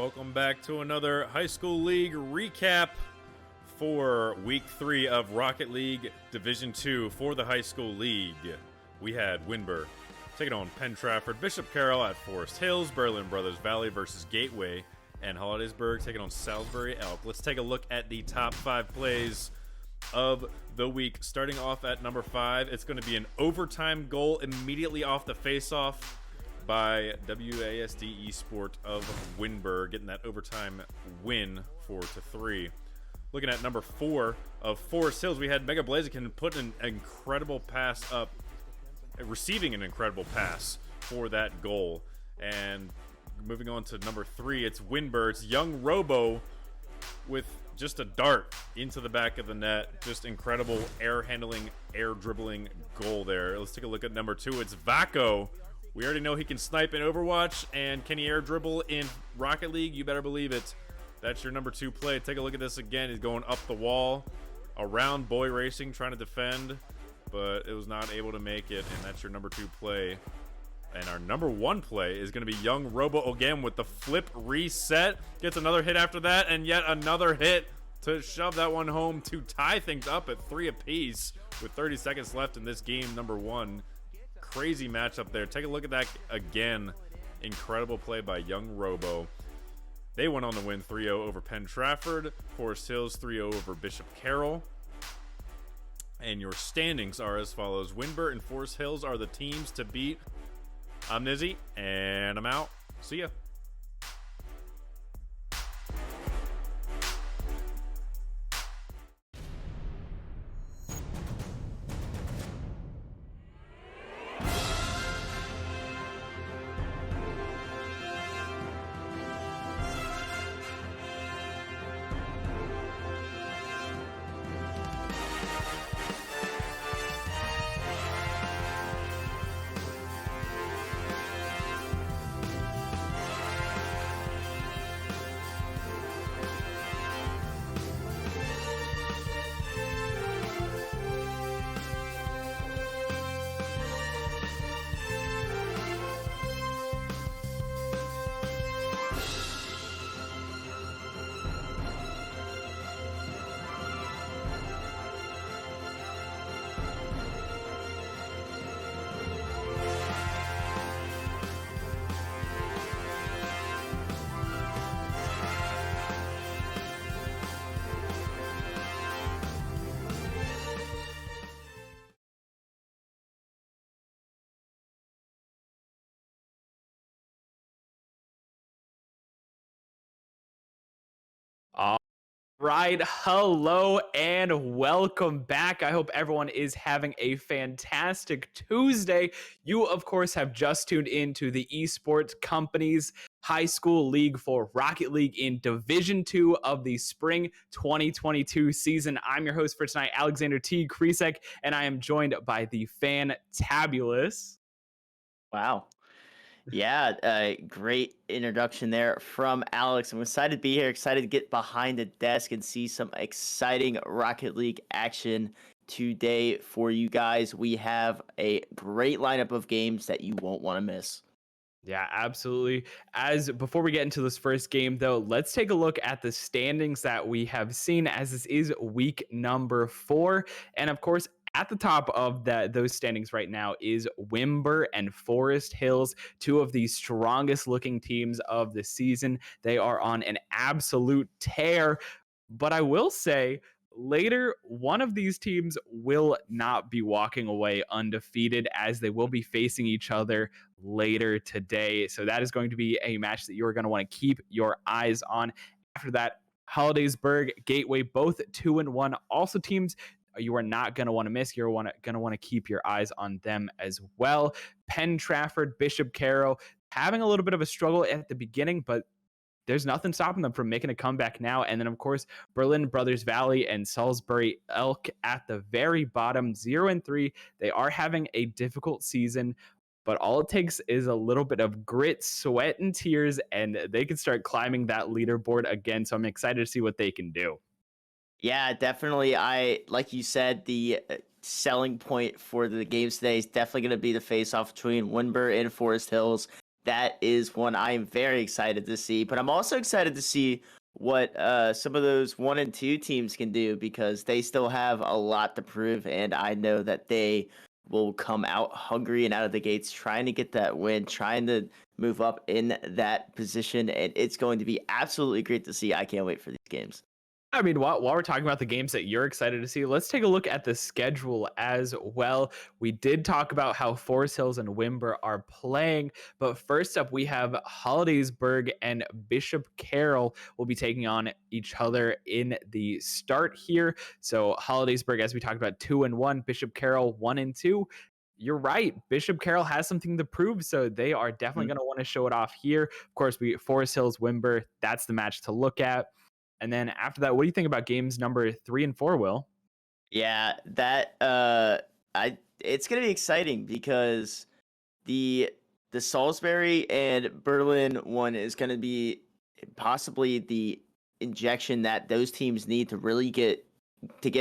Welcome back to another high school league recap for week 3 of Rocket League Division 2 for the high school league. We had Windber taking on Penn, Trafford, Bishop Carroll at Forest Hills, Berlin Brothers Valley versus Gateway, and Hollidaysburg taking on Salisbury Elk. Let's take a look at the top 5 plays of the week. Starting off at number 5, it's going to be an overtime goal immediately off the face-off by WASD Esport of Windber, getting that overtime win 4-3. Looking at number 4 of Forest Hills, we had Mega Blaziken put an incredible pass up, receiving an incredible pass for that goal. And moving on to number 3, it's Windber. It's Young Robo with just a dart into the back of the net. Just incredible air handling, air dribbling goal there. Let's take a look at number 2. It's Vaco. We already know he can snipe in Overwatch, and can he air dribble in Rocket League? You better believe it. That's your number 2 play. Take a look at this again. He's going up the wall, around Boy Racing, trying to defend, but it was not able to make it, and that's your number 2 play. And our number 1 play is going to be Young Robo again with the flip reset. Gets another hit after that, and yet another hit to shove that one home to tie things up at 3 apiece with 30 seconds left in this game, number 1. Crazy matchup there. Take a look at that again. Incredible play by Young Robo. They went on to win 3-0 over Penn Trafford. Forest Hills 3-0 over Bishop Carroll. And your standings are as follows. Windber and Forest Hills are the teams to beat. I'm Nizzy, and I'm out. See ya. All right, hello and welcome back. I hope everyone is having a fantastic Tuesday. You, of course, have just tuned into the Esports Company's high school league for Rocket League in Division 2 of the spring 2022 season. I'm your host for tonight, Alexander T. Kresek, and I am joined by the fantabulous. Wow. Yeah, great introduction there from Alex. I'm excited to be here, excited to get behind the desk and see some exciting Rocket League action today for you guys. We have a great lineup of games that you won't want to miss. Yeah, absolutely. Before we get into this first game, though, let's take a look at the standings that we have seen, as this is week number 4. And of course, at the top of those standings right now is Windber and Forest Hills, 2 of the strongest looking teams of the season. They are on an absolute tear. But I will say, later, one of these teams will not be walking away undefeated, as they will be facing each other later today. So that is going to be a match that you're going to want to keep your eyes on. After that, Hollidaysburg, Gateway, both 2-1. Also teams you are not going to want to miss. You're going to want to keep your eyes on them as well. Penn Trafford, Bishop Carroll, having a little bit of a struggle at the beginning, but there's nothing stopping them from making a comeback now. And then, of course, Berlin Brothers Valley and Salisbury Elk at the very bottom, 0-3. They are having a difficult season, but all it takes is a little bit of grit, sweat, and tears, and they can start climbing that leaderboard again. So I'm excited to see what they can do. Yeah, definitely. Like you said, the selling point for the games today is definitely going to be the face-off between Windber and Forest Hills. that is one I am very excited to see. But I'm also excited to see what some of those 1 and 2 teams can do, because they still have a lot to prove, and I know that they will come out hungry and out of the gates trying to get that win, trying to move up in that position, and it's going to be absolutely great to see. I can't wait for these games. I mean, while we're talking about the games that you're excited to see, let's take a look at the schedule as well. We did talk about how Forest Hills and Windber are playing, but first up, we have Hollidaysburg and Bishop Carroll will be taking on each other in the start here. So Hollidaysburg, as we talked about, 2-1, Bishop Carroll 1-2. You're right. Bishop Carroll has something to prove, so they are definitely going to want to show it off here. Of course, we Forest Hills, Windber. That's the match to look at. And then after that, what do you think about games number 3 and 4, Will? Yeah, that it's gonna be exciting, because the Salisbury and Berlin one is gonna be possibly the injection that those teams need to really get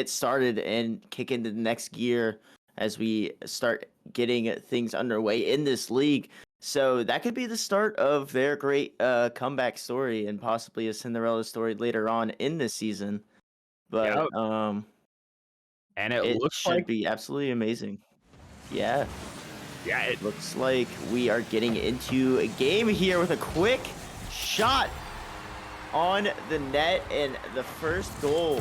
started and kick into the next gear as we start getting things underway in this league. So that could be the start of their great comeback story, and possibly a Cinderella story later on in this season. But Yep. And it looks should like be absolutely amazing. Yeah, it looks like we are getting into a game here with a quick shot on the net, and the first goal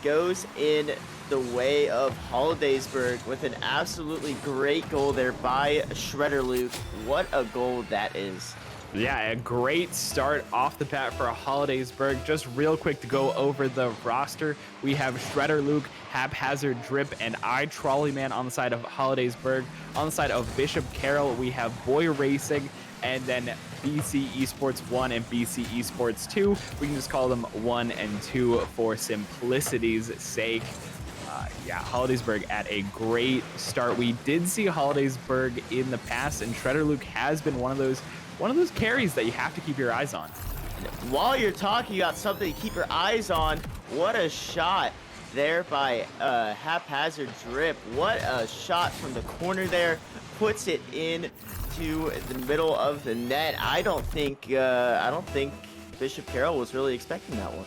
goes in the way of Hollidaysburg with an absolutely great goal there by Shredder Luke. What a goal that is. Yeah, a great start off the bat for Hollidaysburg. Just real quick to go over the roster. We have Shredder Luke, Haphazard Drip, and Trolleyman on the side of Hollidaysburg. On the side of Bishop Carroll, we have Boy Racing, and then BC Esports 1 and BC Esports 2. We can just call them 1 and 2 for simplicity's sake. Yeah, Hollidaysburg at a great start. We did see Hollidaysburg in the past, and Shredder Luke has been one of those carries that you have to keep your eyes on. While you're talking about something to keep your eyes on, what a shot there by Haphazard Drip. What a shot from the corner there. Puts it in to the middle of the net. I don't think Bishop Carroll was really expecting that one.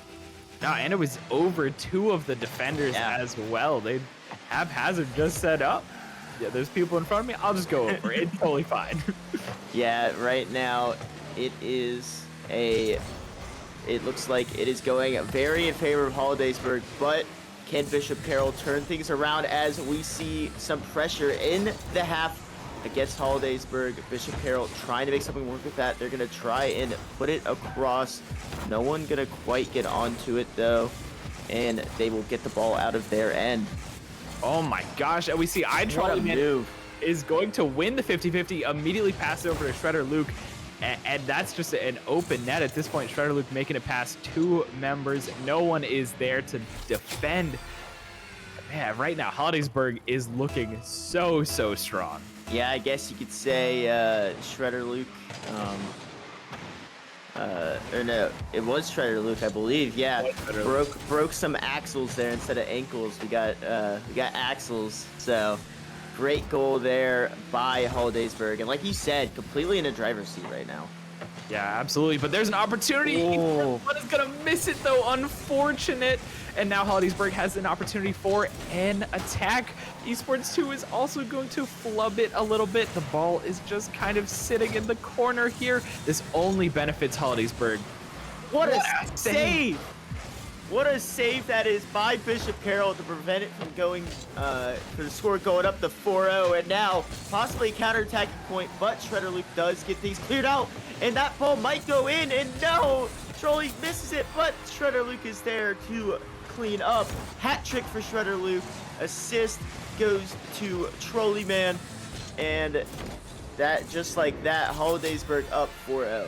No, and it was over 2 of the defenders as well. They Haphazard just said, "Oh, yeah, there's people in front of me. I'll just go over. It's totally fine." Yeah, right now it looks like it is going very in favor of Hollidaysburg, but can Bishop Carroll turn things around as we see some pressure in the half against Hollidaysburg? Bishop Carroll trying to make something work with that. They're going to try and put it across. No one going to quite get onto it, though, and they will get the ball out of their end. Oh my gosh, and we see Trolleyman is going to win the 50-50, immediately pass it over to Shredder Luke, and that's just an open net at this point. Shredder Luke making it past 2 members. No one is there to defend. Man, right now, Hollidaysburg is looking so strong. Yeah, I guess you could say Shredder Luke, or no, it was Shredder Luke, I believe. Yeah, broke some axles there instead of ankles. We got axles. So great goal there by Hollidaysburg, and like you said, completely in a driver's seat right now. Yeah, absolutely. But there's an opportunity. But is gonna miss it though. Unfortunate. And now Hollidaysburg has an opportunity for an attack. Esports 2 is also going to flub it a little bit. The ball is just kind of sitting in the corner here. This only benefits Hollidaysburg. What a save! What a save that is by Bishop Carroll to prevent it from going, for the score going up to 4-0. And now possibly a counterattacking point, but Shredder Luke does get things cleared out. And that ball might go in, and no! Trolley misses it, but Shredder Luke is there to clean up. Hat trick for Shredder Luke. Assist goes to Trolleyman, and that, just like that, Hollidaysburg up 4-0.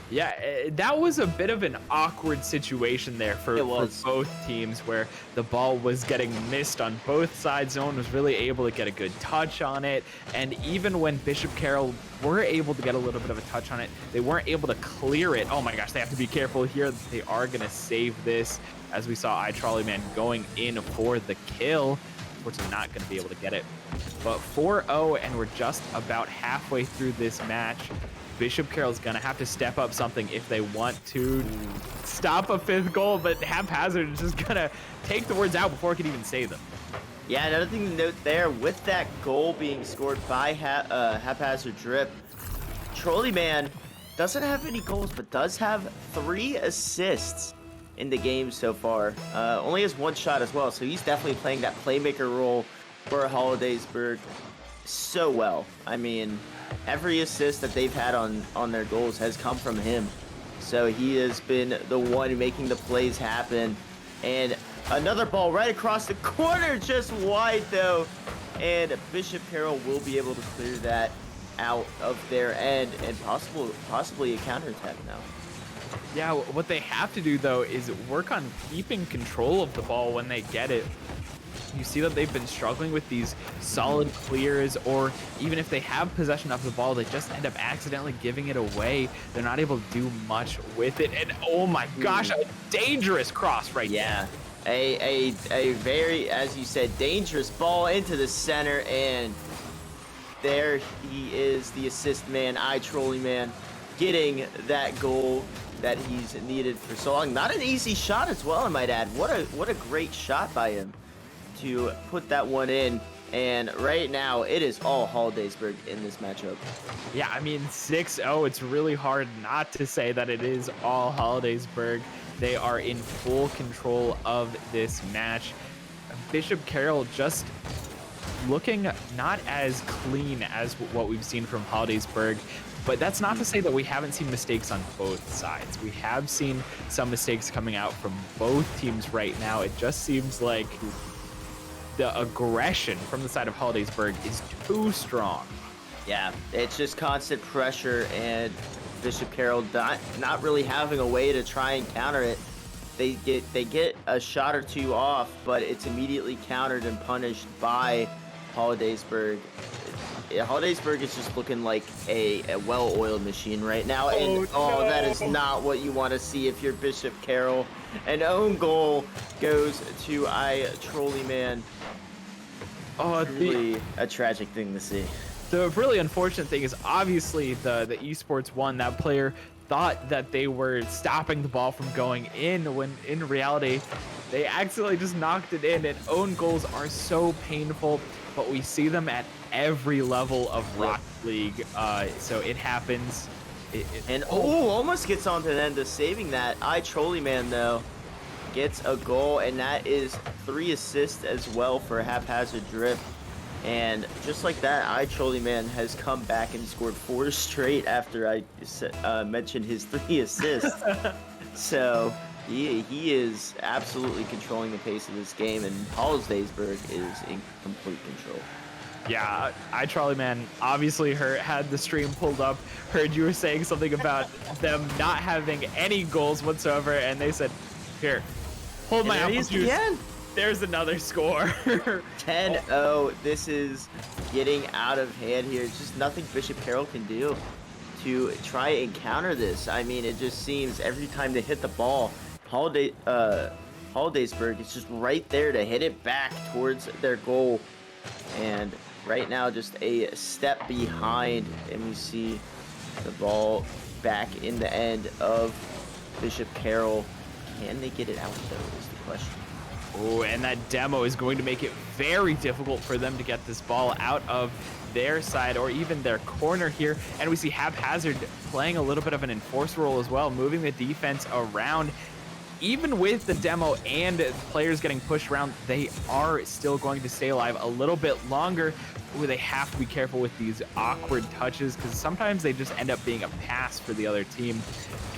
Yeah, that was a bit of an awkward situation there for both teams, where the ball was getting missed on both sides. No one was really able to get a good touch on it. And even when Bishop Carroll were able to get a little bit of a touch on it, they weren't able to clear it. Oh my gosh, they have to be careful here. They are going to save this, as we saw Trolleyman going in for the kill. Unfortunately, not going to be able to get it. But 4-0, and we're just about halfway through this match. Bishop Carroll's gonna have to step up something if they want to stop a 5th goal, but Haphazard is just gonna take the words out before it can even say them. Yeah, another thing to note there, with that goal being scored by Haphazard Drip, Trolley Man doesn't have any goals, but does have 3 assists in the game so far. Only has 1 shot as well, so he's definitely playing that playmaker role for Hollidaysburg so well. I mean, every assist that they've had on their goals has come from him. So he has been the one making the plays happen. And another ball right across the corner, just wide though. And Bishop Carroll will be able to clear that out of their end and possibly a counterattack now. Yeah, what they have to do though is work on keeping control of the ball when they get it. You see that they've been struggling with these solid clears, or even if they have possession of the ball, they just end up accidentally giving it away. They're not able to do much with it. And oh my gosh, a dangerous cross right there. A very, as you said, dangerous ball into the center, and there he is, the assist man, Trolley Man, getting that goal that he's needed for so long. Not an easy shot as well, I might add. What a great shot by him to put that one in. And right now, it is all Hollidaysburg in this matchup. Yeah, I mean, 6-0, it's really hard not to say that it is all Hollidaysburg. They are in full control of this match. Bishop Carroll just looking not as clean as what we've seen from Hollidaysburg, but that's not to say that we haven't seen mistakes on both sides. We have seen some mistakes coming out from both teams right now. It just seems like the aggression from the side of Hollidaysburg is too strong. Yeah, it's just constant pressure, and Bishop Carroll not really having a way to try and counter it. They get a shot or two off, but it's immediately countered and punished by Hollidaysburg. Hollidaysburg is just looking like a well-oiled machine right now, and no. that is not what you want to see if you're Bishop Carroll. An own goal goes to Trolley Man. Truly a tragic thing to see. The really unfortunate thing is obviously the esports one, that player thought that they were stopping the ball from going in, when in reality they accidentally just knocked it in. And own goals are so painful, but we see them at every level of Rocket League, so it happens. Almost gets on to the end of saving that. Trolley Man though gets a goal, and that is 3 assists as well for Haphazard Drip. And just like that, Trolley Man has come back and scored 4 straight after I mentioned his 3 assists. So he is absolutely controlling the pace of this game, and Hollidaysburg is in complete control. Yeah, Trolley Man obviously had the stream pulled up, heard you were saying something about them not having any goals whatsoever, and they said, here, hold my apple juice. Again. There's another score. 10-0. This is getting out of hand here. It's just nothing Bishop Carroll can do to try and counter this. I mean, it just seems every time they hit the ball, Hollidaysburg is just right there to hit it back towards their goal. And right now, just a step behind, and we see the ball back in the end of Bishop Carroll. Can they get it out, though, is the question. Oh, and that demo is going to make it very difficult for them to get this ball out of their side or even their corner here. And we see Haphazard playing a little bit of an enforcer role as well, moving the defense around. Even with the demo and players getting pushed around, they are still going to stay alive a little bit longer. Ooh, they have to be careful with these awkward touches, because sometimes they just end up being a pass for the other team.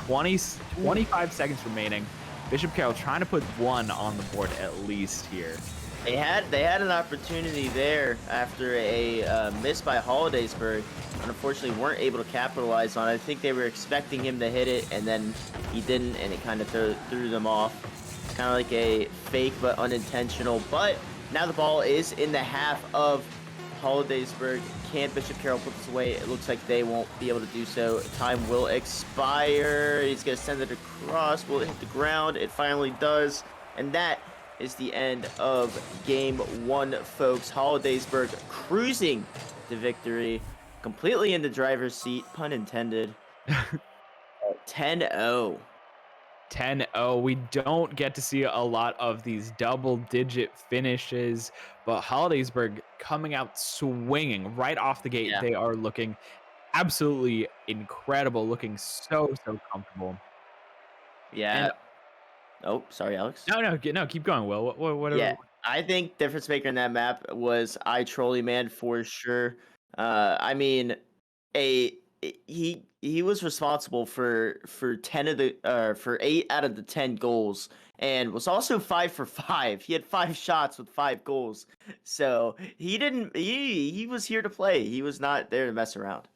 25 seconds remaining. Bishop Carroll trying to put 1 on the board at least here. They had an opportunity there after a miss by Hollidaysburg, and unfortunately weren't able to capitalize on it. I think they were expecting him to hit it, and then he didn't, and it kind of threw them off. It's kind of like a fake but unintentional. But now the ball is in the half of Hollidaysburg. Can Bishop Carroll put this away? It looks like they won't be able to do so. Time will expire. He's going to send it across. Will it hit the ground? It finally does. And that is the end of game 1, folks. Hollidaysburg cruising to victory completely in the driver's seat, pun intended. 10-0. 10-0. We don't get to see a lot of these double-digit finishes, but Hollidaysburg coming out swinging right off the gate. Yeah. They are looking absolutely incredible, looking so comfortable. Yeah. And Oh, sorry, Alex. no, keep going, Will. What Yeah, I think difference maker in that map was iTrolly Man for sure. I mean, a he was responsible for 10 of the for 8 out of the 10 goals, and was also 5 for 5. He had 5 shots with 5 goals. So he was here to play. He was not there to mess around.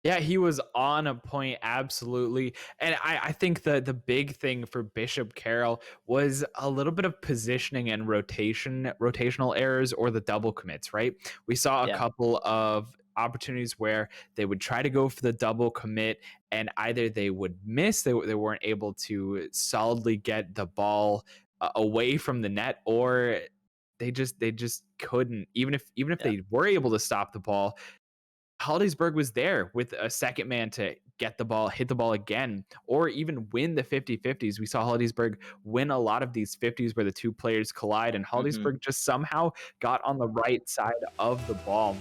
Yeah, he was on a point, absolutely. And I think the big thing for Bishop Carroll was a little bit of positioning and rotational errors or the double commits, right? We saw a Yeah. couple of opportunities where they would try to go for the double commit and either they would miss, they weren't able to solidly get the ball away from the net, or they just couldn't, even if Yeah. they were able to stop the ball. Hollidaysburg was there with a second man to get the ball, hit the ball again, or even win the 50-50s. We saw Hollidaysburg win a lot of these 50s where the two players collide, and Hollidaysburg just somehow got on the right side of the ball.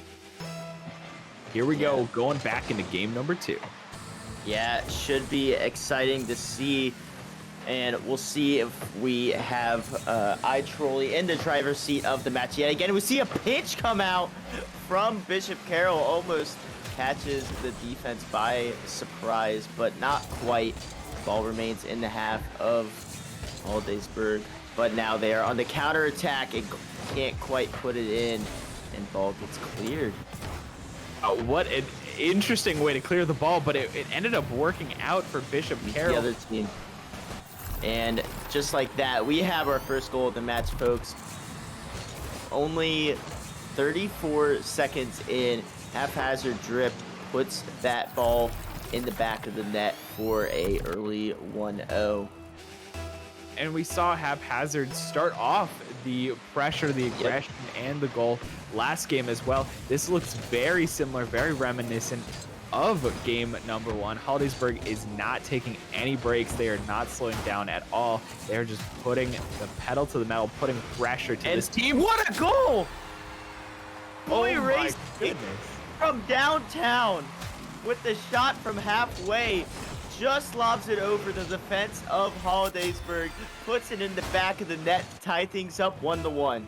Here we go, going back into game number 2. Yeah, should be exciting to see. And we'll see if we have iTrolly in the driver's seat of the match yet again. We see a pitch come out from Bishop Carroll. Almost catches the defense by surprise, but not quite. Ball remains in the half of Hollidaysburg. But now they are on the counter attack and can't quite put it in. And ball gets cleared. What an interesting way to clear the ball, but it ended up working out for Bishop Carroll. The other team. And just like that, we have our first goal of the match, folks. Only 34 seconds in, haphazard drip puts that ball in the back of the net for a early 1-0. And we saw haphazard start off the pressure, the aggression, and the goal last game as well. This looks very similar, very reminiscent of game number 1. Hollidaysburg is not taking any breaks. They are not slowing down at all. They're just putting the pedal to the metal, putting pressure to this team. What a goal! Boy, Oh my race goodness. from downtown with the shot from halfway. Just lobs it over the defense of Hollidaysburg, puts it in the back of the net, tie things up 1-1.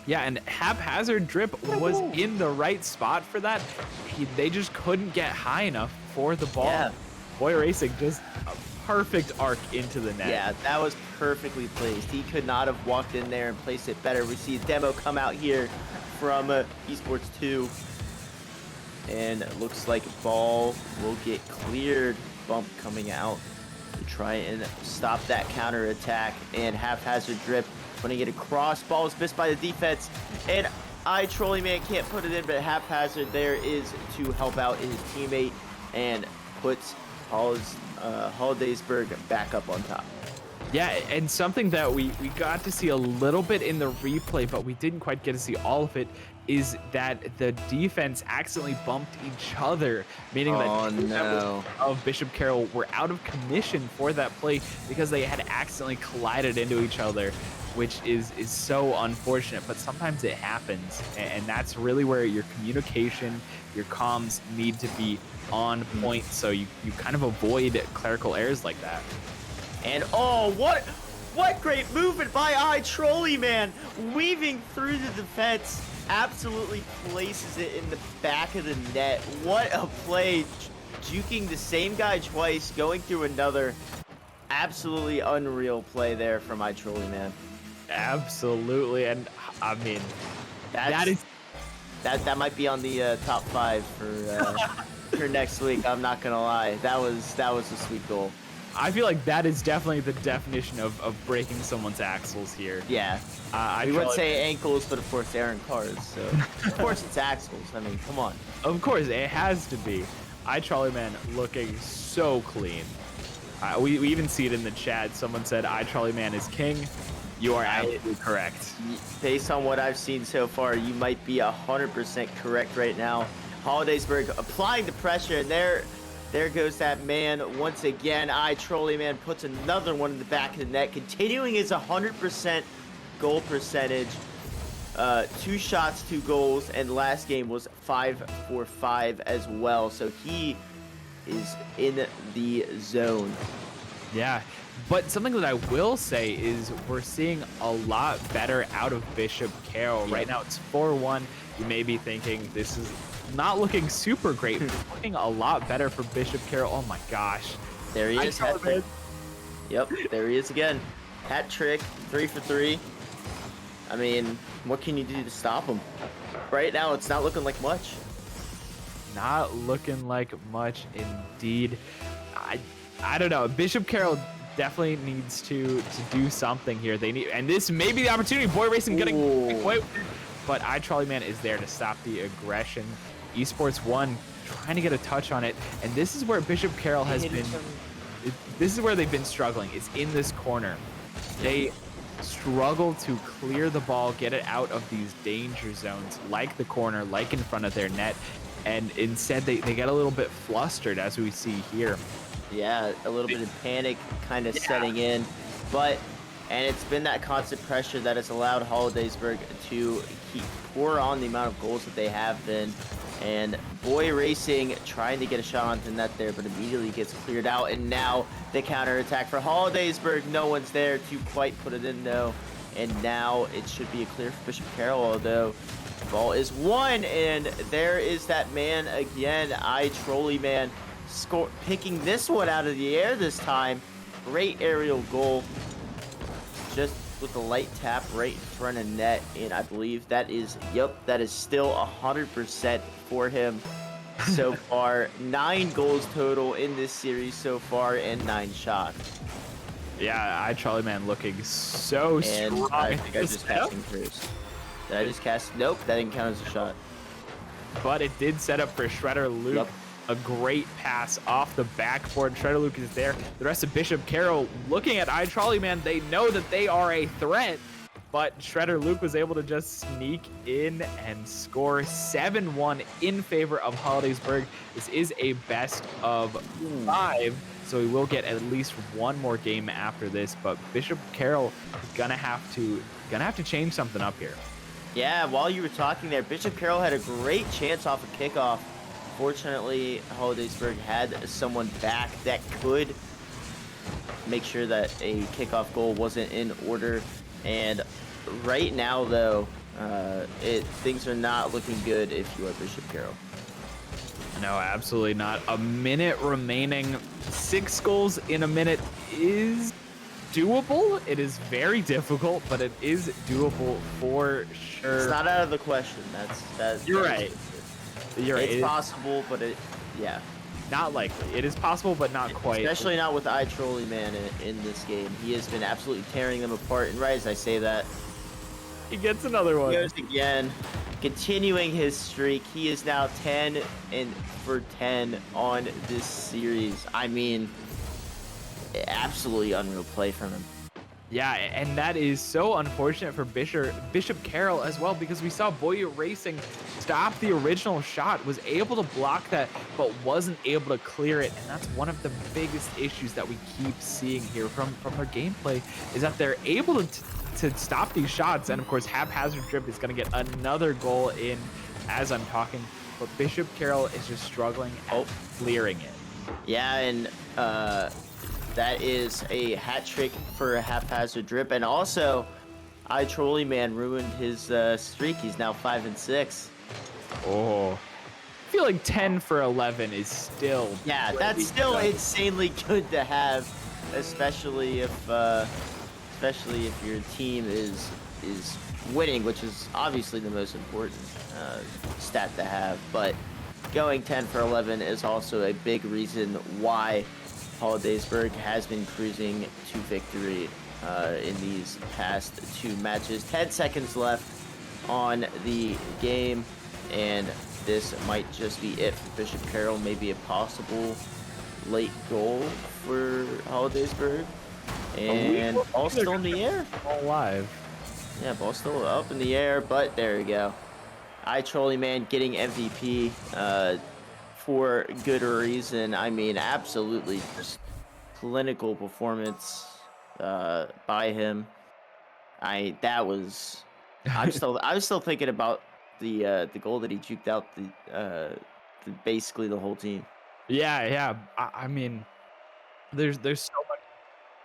Yeah, and haphazard drip was in the right spot for that. They just couldn't get high enough for the ball. Yeah. Boy Racing, just a perfect arc into the net. Yeah, that was perfectly placed. He could not have walked in there and placed it better. We see a demo come out here from Esports 2. And it looks like ball will get cleared. Bump coming out to try and stop that counter attack. And haphazard drip putting it across. Ball is missed by the defense. And iTrolly Man can't put it in, but haphazard there is to help out his teammate and puts Hollidaysburg back up on top. Yeah, and something that we got to see a little bit in the replay, but we didn't quite get to see all of it, is that the defense accidentally bumped each other, meaning that of Bishop Carroll were out of commission for that play because they had accidentally collided into each other, which is so unfortunate, but sometimes it happens, and that's really where your communication, your comms need to be on point, so you kind of avoid clerical errors like that. And oh, what great movement by iTrolly Man, weaving through the defense, absolutely places it in the back of the net. What a play, juking the same guy twice, going through another. Absolutely unreal play there from iTrolly Man. Absolutely, and I mean, that might be on the top 5 for next week. I'm not gonna lie, that was a sweet goal. I feel like that is definitely the definition of breaking someone's axles here. Yeah. We would say ankles, but of course they're in cars, so of course it's axles. I mean, come on. Of course, it has to be. iTrolly Man looking so clean. We even see it in the chat. Someone said iTrolly Man is king. You are absolutely correct. Based on what I've seen so far, you might be 100% correct right now. Hollidaysburg applying the pressure, and there goes that man once again. Trolley Man puts another one in the back of the net, continuing his 100% goal percentage. 2 shots, 2 goals, and last game was 5 for 5 as well. So he is in the zone. Yeah, but something that I will say is we're seeing a lot better out of Bishop Carroll. Right now it's 4-1. You may be thinking this is not looking super great, but it's looking a lot better for Bishop Carroll. Oh my gosh. There he is. Hat trick. Yep, there he is again. Hat trick, 3 for 3. I mean, what can you do to stop him? Right now, it's not looking like much. Not looking like much indeed. I don't know. Bishop Carroll definitely needs to do something here. They need, and this may be the opportunity. Boy Racing getting away with it, but iTrolley Man is there to stop the aggression. Esports 1 trying to get a touch on it, and this is where Bishop Carroll has been. This is where they've been struggling. Is in this corner. They struggle to clear the ball, get it out of these danger zones, like the corner, like in front of their net, and instead they get a little bit flustered, as we see here. Yeah, a little bit of panic kind of setting in, and it's been that constant pressure that has allowed Hollidaysburg to pour on the amount of goals that they have been. And Boy Racing trying to get a shot onto the net there, but immediately gets cleared out. And now the counterattack for Hollidaysburg. No one's there to quite put it in, though. And now it should be a clear for Bishop Carroll, although the ball is won. And there is that man again, iTrolley Man, picking this one out of the air this time. Great aerial goal. Just with a light tap right in front of net, and I believe that is still 100% for him so far. 9 goals total in this series so far, and 9 shots. Yeah, iTrolley Man looking so strong. I think I just passed him through. Did I just cast? Nope, that didn't count as a shot. But it did set up for Shredder Luke. Yep. A great pass off the backboard. Shredder Luke is there. The rest of Bishop Carroll looking at iTrolley Man. They know that they are a threat, but Shredder Luke was able to just sneak in and score 7-1 in favor of Hollidaysburg. This is a best of 5, so we will get at least one more game after this. But Bishop Carroll is gonna have to change something up here. Yeah, while you were talking there, Bishop Carroll had a great chance off a kickoff. Fortunately, Hollidaysburg had someone back that could make sure that a kickoff goal wasn't in order. And right now, though, things are not looking good if you are Bishop Carroll. No, absolutely not. A minute remaining. 6 goals in a minute is doable. It is very difficult, but it is doable for sure. It's not out of the question. You're right. It's possible, but not likely. It is possible, but not quite. Especially not with iTrolley Man in this game. He has been absolutely tearing them apart. And right as I say that, he gets another one. He goes again, continuing his streak. He is now 10 for 10 on this series. I mean, absolutely unreal play from him. Yeah, and that is so unfortunate for Bishop Carroll as well, because we saw Boy Racing stop the original shot, was able to block that, but wasn't able to clear it. And that's one of the biggest issues that we keep seeing here from their gameplay, is that they're able to stop these shots. And of course, Haphazard Drip is going to get another goal in as I'm talking, but Bishop Carroll is just struggling at clearing it. Yeah, and that is a hat trick for a Haphazard Drip, and also iTrolley Man ruined his streak. He's now 5-6. Oh, I feel like 10 for 11 is still that's still insanely good to have, especially if your team is winning, which is obviously the most important stat to have. But going 10 for 11 is also a big reason why Hollidaysburg has been cruising to victory in these past 2 matches. 10 seconds left on the game, and this might just be it for Bishop Carroll. Maybe a possible late goal for Hollidaysburg. And ball still in the air. All live. Yeah, ball still up in the air, but there we go. Trolley Man getting MVP for good reason. I mean, absolutely just clinical performance by him. That was I was still thinking about the goal that he juked out basically the whole team. Yeah. I mean, there's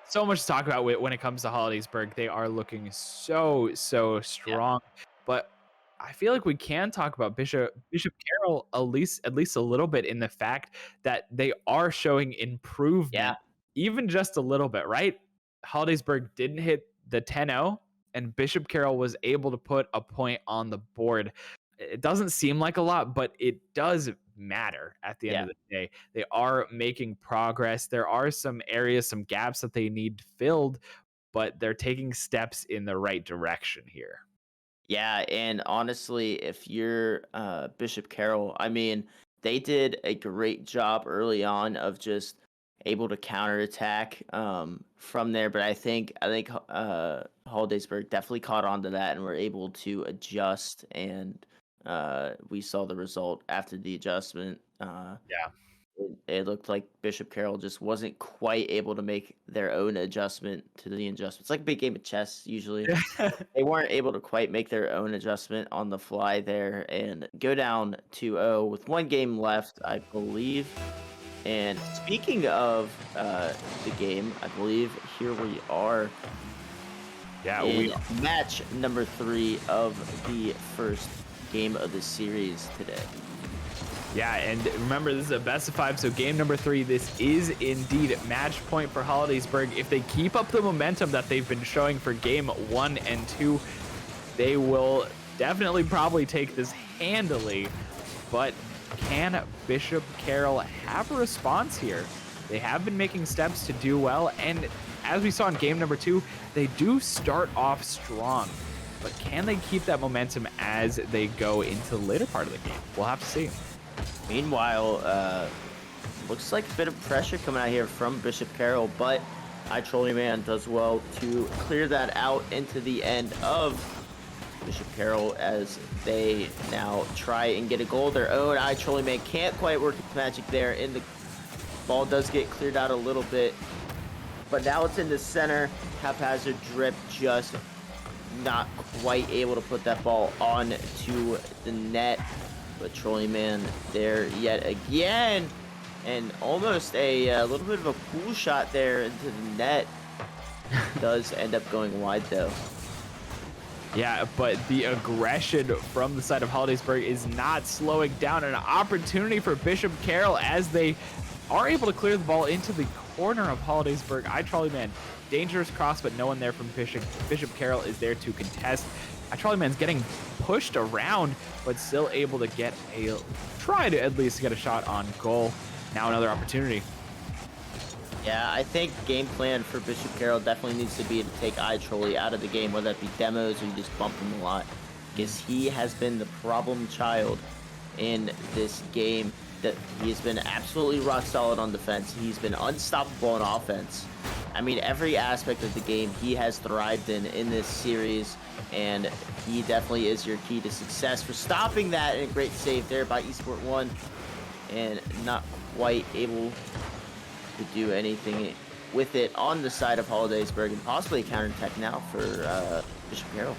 so much to talk about when it comes to Hollidaysburg. They are looking so Yeah. strong, but I feel like we can talk about Bishop Carroll at least a little bit in the fact that they are showing Yeah. improvement, even just a little bit, right? Hollidaysburg didn't hit the 10-0, and Bishop Carroll was able to put a point on the board. It doesn't seem like a lot, but it does matter at the end Yeah. of the day. They are making progress. There are some areas, some gaps that they need filled, but they're taking steps in the right direction here. Yeah, and honestly, if you're Bishop Carroll, I mean, they did a great job early on of just able to counterattack from there. But I think Hollidaysburg definitely caught on to that and were able to adjust, and we saw the result after the adjustment. Yeah. It looked like Bishop Carroll just wasn't quite able to make their own adjustment to the adjustment. It's like a big game of chess usually. They weren't able to quite make their own adjustment on the fly there and go down 2-0 with one game left, I believe. And speaking of the game, I believe here we are Yeah, in match number 3 of the first game of the series today. Yeah, and remember, this is a best of 5, so game number 3, this is indeed match point for Hollidaysburg. If they keep up the momentum that they've been showing for game 1 and 2, they will definitely probably take this handily. But can Bishop Carroll have a response here? They have been making steps to do well, and as we saw in game number 2, they do start off strong. But can they keep that momentum as they go into the later part of the game? We'll have to see. Meanwhile, looks like a bit of pressure coming out here from Bishop Carroll, but Trolley Man does well to clear that out into the end of Bishop Carroll as they now try and get a goal of their own. Trolley Man can't quite work its magic there, and the ball does get cleared out a little bit, but now it's in the center. Haphazard drip, just not quite able to put that ball on to the net. But Trolley Man there yet again, and almost a little bit of a cool shot there into the net. Does end up going wide though. Yeah, but the aggression from the side of Hollidaysburg is not slowing down. An opportunity for Bishop Carroll as they are able to clear the ball into the corner of Hollidaysburg. Trolley Man, dangerous cross, but no one there from Bishop. Bishop Carroll is there to contest. Trolley Man's getting pushed around, but still able to get try to at least get a shot on goal. Now another opportunity. Yeah, I think game plan for Bishop Carroll definitely needs to be to take Trolley out of the game, whether that be demos or you just bump him a lot, because he has been the problem child in this game. That he has been absolutely rock solid on defense. He's been unstoppable on offense. I mean, every aspect of the game he has thrived in this series, and he definitely is your key to success for stopping that. And a great save there by Esport One, and not quite able to do anything with it on the side of Hollidaysburg, and possibly a counterattack now for Bishop Carroll.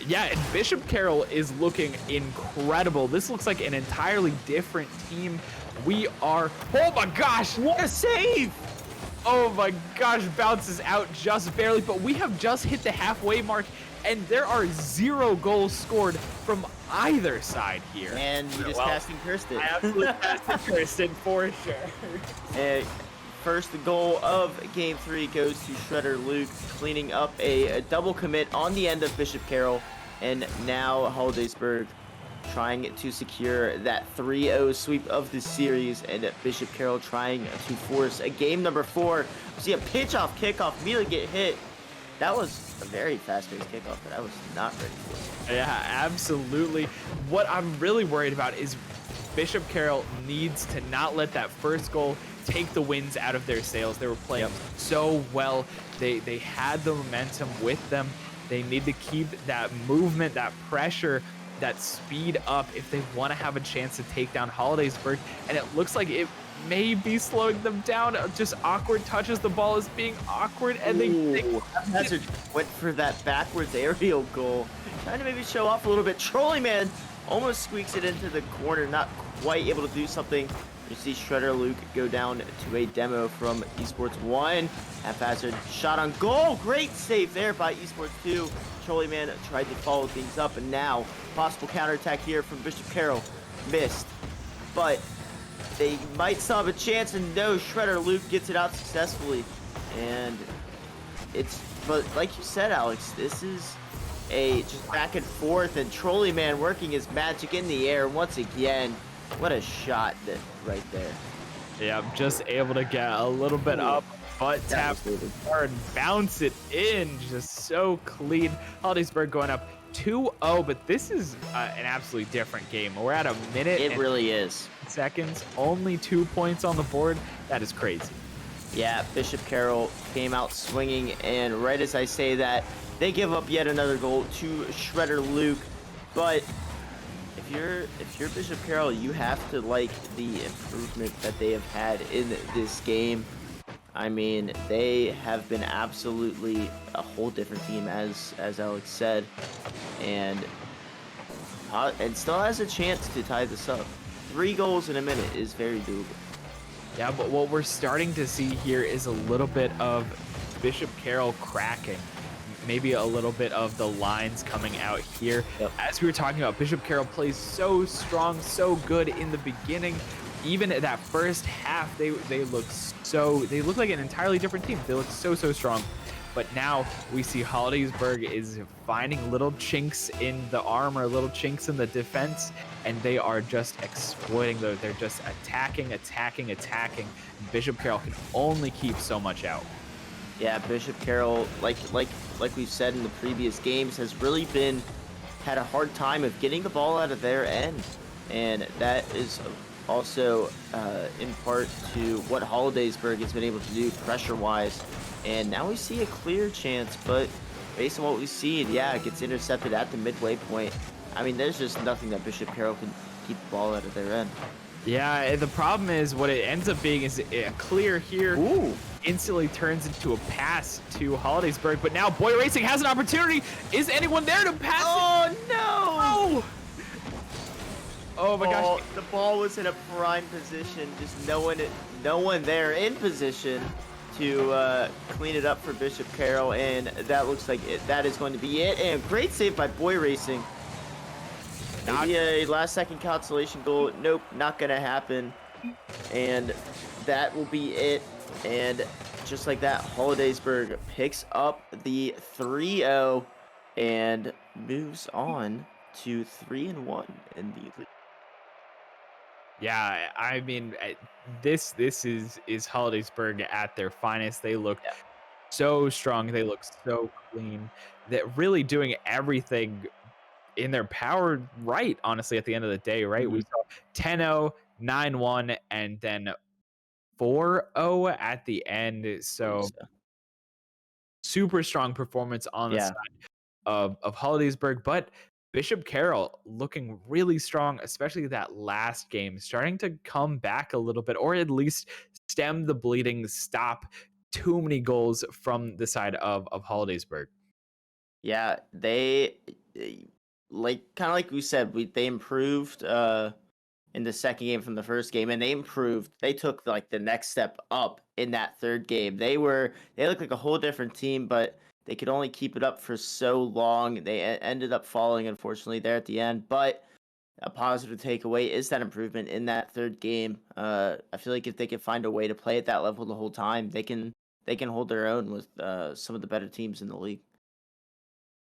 Yeah, and Bishop Carroll is looking incredible. This looks like an entirely different team. We are, oh my gosh, what a save! Oh my gosh, bounces out just barely, but we have just hit the halfway mark, and there are 0 goals scored from either side here. And you just cast and cursed it. I absolutely cast and cursed it for sure. And first goal of game 3 goes to Shredder Luke, cleaning up a double commit on the end of Bishop Carroll, and now Hollidaysburg trying to secure that 3-0 sweep of the series, and Bishop Carroll trying to force a game number 4. We see a pitch off kickoff immediately get hit. That was a very fast-paced kickoff that I was not ready for. Yeah, absolutely. What I'm really worried about is Bishop Carroll needs to not let that first goal take the winds out of their sails. They were playing so well. They had the momentum with them. They need to keep that movement, that pressure that speed up if they want to have a chance to take down Hollidaysburg. And it looks like it may be slowing them down. Just awkward touches. The ball is being awkward, and they Hazard went for that backwards aerial goal, trying to maybe show off a little bit. Trolley Man almost squeaks it into the corner, not quite able to do something. You see Shredder Luke go down to a demo from Esports 1. Haphazard shot on goal. Great save there by Esports 2. Trolley Man tried to follow things up, and now possible counterattack here from Bishop Carroll. Missed, but they might still have a chance, and no, Shredder Luke gets it out successfully. And but like you said, Alex, this is a just back and forth, and Trolley Man working his magic in the air once again. What a shot right there. Yeah, just able to get a little bit up, but tap hard, bounce it in, just so clean. Hollidaysburg going up 2-0, but this is an absolutely different game. We're at a minute. It really is. Seconds, only 2 points on the board. That is crazy. Yeah, Bishop Carroll came out swinging, and right as I say that, they give up yet another goal to Shredder Luke. But if you're Bishop Carroll, you have to like the improvement that they have had in this game. I mean, they have been absolutely a whole different team, as Alex said, and still has a chance to tie this up. 3 goals in a minute is very doable. Yeah, but what we're starting to see here is a little bit of Bishop Carroll cracking. Maybe a little bit of the lines coming out here. Yep. As we were talking about, Bishop Carroll plays so strong, so good in the beginning. Even at that first half, they look like an entirely different team. They look so strong. But now we see Hollidaysburg is finding little chinks in the armor, little chinks in the defense, and they are just exploiting those. They're just attacking. Bishop Carroll can only keep so much out. Yeah, Bishop Carroll, like we've said in the previous games, has really had a hard time of getting the ball out of their end, and that is also in part to what Hollidaysburg has been able to do pressure-wise. And now we see a clear chance, but based on what we've seen, yeah, it gets intercepted at the midway point. I mean, there's just nothing that Bishop Carroll can keep the ball out of their end. Yeah, the problem is what it ends up being is a clear here. Ooh. Instantly turns into a pass to Hollidaysburg, but now Boy Racing has an opportunity. Is anyone there to pass it? No! Oh! Oh my gosh. The ball was in a prime position, just no one there in position to clean it up for Bishop Carroll, and that looks like that is going to be it. And great save by Boy Racing. Maybe a last-second consolation goal. Nope, not gonna happen. And that will be it. And just like that, Hollidaysburg picks up the 3-0 and moves on to 3-1 in the league. Yeah, I mean, this is Hollidaysburg at their finest. They look so strong. They look so clean. They're really doing everything in their power right, honestly, at the end of the day, right? Mm-hmm. We saw 10-0, 9-1, and then 4-0 at the end. So super strong performance on the side of Hollidaysburg, but Bishop Carroll looking really strong, especially that last game, starting to come back a little bit, or at least stem the bleeding, stop too many goals from the side of Hollidaysburg. Yeah, they kind of like we said, they improved in the second game from the first game, and they took like the next step up in that third game. They looked like a whole different team, but they could only keep it up for so long. They ended up falling, unfortunately, there at the end. But a positive takeaway is that improvement in that third game. I feel like if they can find a way to play at that level the whole time, they can hold their own with some of the better teams in the league.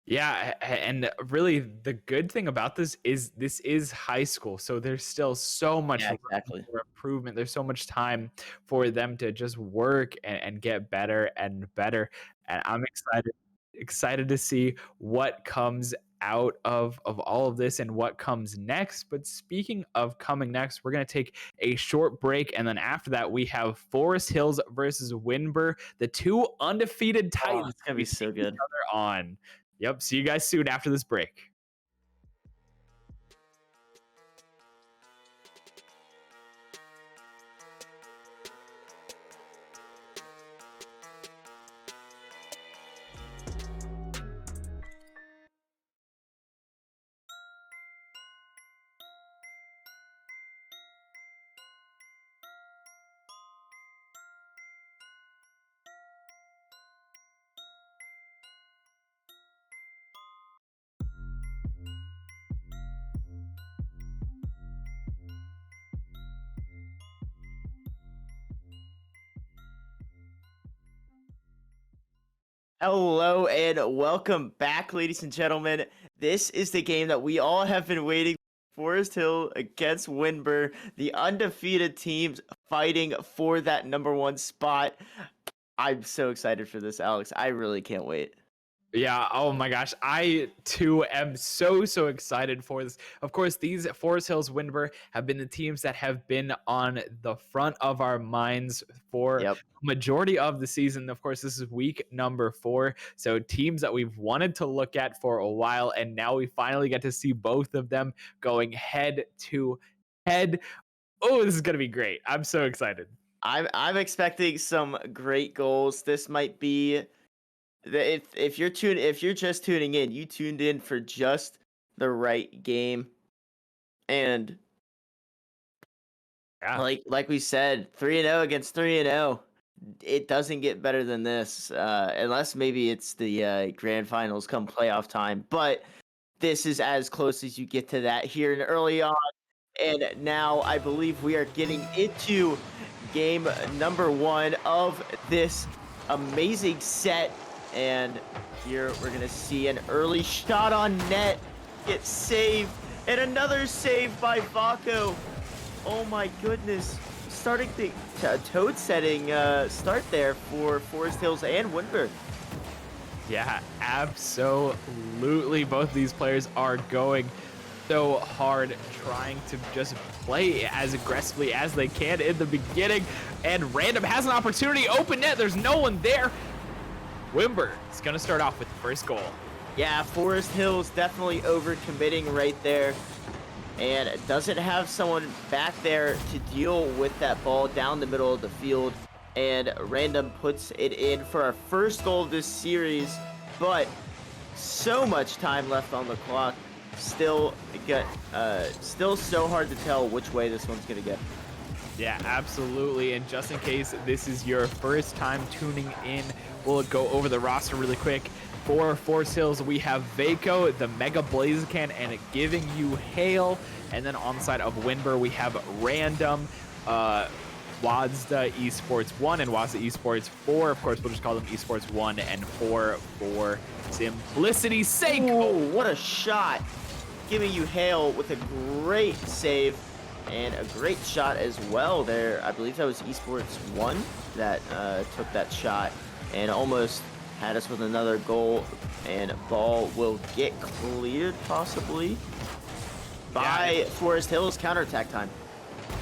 Yeah, and really the good thing about this is high school, so there's still so much room for improvement. There's so much time for them to just work and get better and better. And I'm excited to see what comes out of all of this and what comes next. But speaking of coming next, we're going to take a short break, and then after that we have Forest Hills versus Windber, the two undefeated Titans. It's going to be so good. On. Yep. See you guys soon after this break. Hello and welcome back, ladies and gentlemen. This is the game that we all have been waiting for. Forest Hill against Windber, the undefeated teams fighting for that #1 spot. I'm so excited for this, Alex. I really can't wait. Yeah, oh my gosh. I too am so excited for this. Of course, these Forest Hills Windber have been the teams that have been on the front of our minds for Yep. majority of the season. Of course, this is week number 4. So teams that we've wanted to look at for a while, and now we finally get to see both of them going head to head. Oh, this is gonna be great. I'm so excited. I'm expecting some great goals. This might be if you're just tuning in, you tuned in for just the right game. And Yeah. like we said, 3-0 against 3-0. It doesn't get better than this, unless maybe it's the grand finals come playoff time. But this is as close as you get to that here and early on. And now I believe we are getting into game number 1 of this amazing set. And here we're going to see an early shot on net get saved. And another save by Vaco. Oh my goodness. Starting the toad setting start there for Forest Hills and Windber. Yeah, absolutely. Both of these players are going so hard, trying to just play as aggressively as they can in the beginning. And Random has an opportunity. Open net. There's no one there. Windber is going to start off with the first goal. Yeah, Forest Hills definitely overcommitting right there. And doesn't have someone back there to deal with that ball down the middle of the field. And Random puts it in for our first goal of this series. But so much time left on the clock. Still so hard to tell which way this one's going to go. Yeah, absolutely. And just in case this is your first time tuning in, we'll go over the roster really quick. For Forest Hills, we have Vaco, the Mega Blaziken, and Giving You Hail. And then on the side of Windber, we have Random, Wazda Esports 1 and Wazda Esports 4. Of course, we'll just call them Esports 1 and 4 for simplicity's sake. Ooh, what a shot. Giving You Hail with a great save and a great shot as well there. I believe that was Esports 1 that took that shot and almost had us with another goal, and ball will get cleared possibly by Forest Hills. Counterattack time.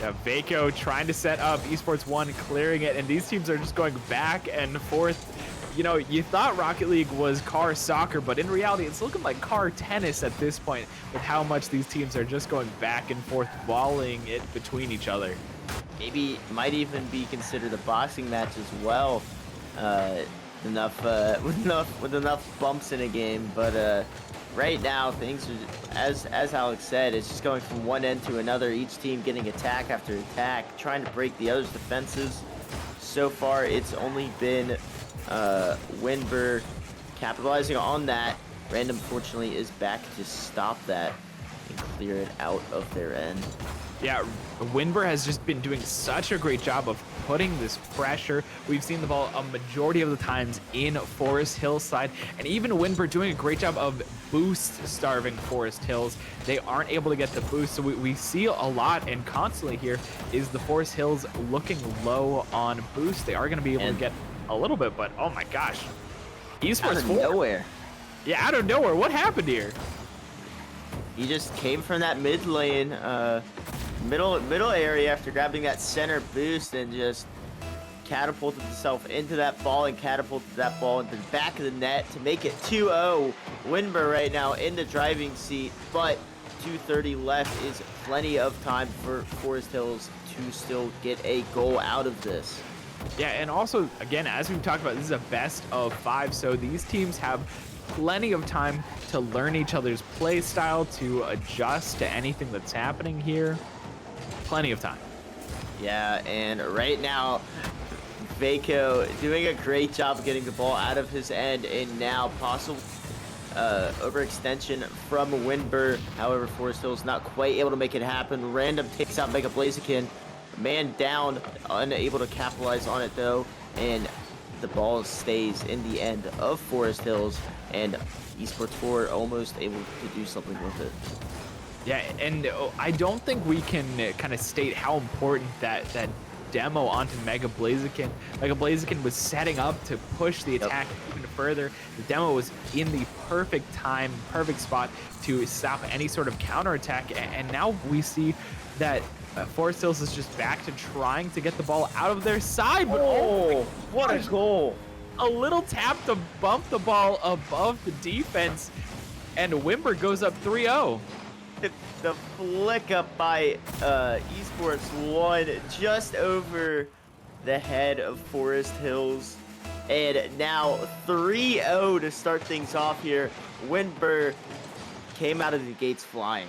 Yeah, Vaco trying to set up Esports 1, clearing it, and these teams are just going back and forth. You know, you thought Rocket League was car soccer, but in reality, it's looking like car tennis at this point with how much these teams are just going back and forth, volleying it between each other. Maybe might even be considered a boxing match as well. With enough bumps in a game, but right now things are, as Alex said, it's just going from one end to another. Each team getting attack after attack, trying to break the other's defenses. So far, it's only been Windber capitalizing on that. Random, fortunately, is back to stop that and clear it out of their end. Yeah, Windber has just been doing such a great job of putting this pressure. We've seen the ball a majority of the times in Forest Hills side, and even Windber doing a great job of boost starving Forest Hills. They aren't able to get the boost, so we see a lot and constantly here is the Forest Hills looking low on boost. They are going to be able to get a little bit, but oh my gosh. Esports out of nowhere. Yeah, out of nowhere. What happened here? He just came from that mid lane, middle area after grabbing that center boost and just catapulted himself into that ball and catapulted that ball into the back of the net to make it 2-0. Windber right now in the driving seat, but 2:30 left is plenty of time for Forest Hills to still get a goal out of this. Yeah, and also, again, as we've talked about, this is a best of 5, so these teams have plenty of time to learn each other's play style, to adjust to anything that's happening here. Plenty of time. Yeah, and right now, Vaco doing a great job of getting the ball out of his end, and now possible overextension from Windber. However, Forest Hills not quite able to make it happen. Random takes out Mega Blaziken. Man down, unable to capitalize on it though, and the ball stays in the end of Forest Hills, and Esports 4 almost able to do something with it. Yeah, and I don't think we can kind of state how important that demo onto Mega Blaziken. Mega Blaziken was setting up to push the attack even further. The demo was in the perfect time, perfect spot to stop any sort of counterattack, and now we see that Forest Hills is just back to trying to get the ball out of their side. But what a goal! A little tap to bump the ball above the defense, and Windber goes up 3-0. The flick up by Esports 1 just over the head of Forest Hills. And now 3-0 to start things off here. Windber came out of the gates flying.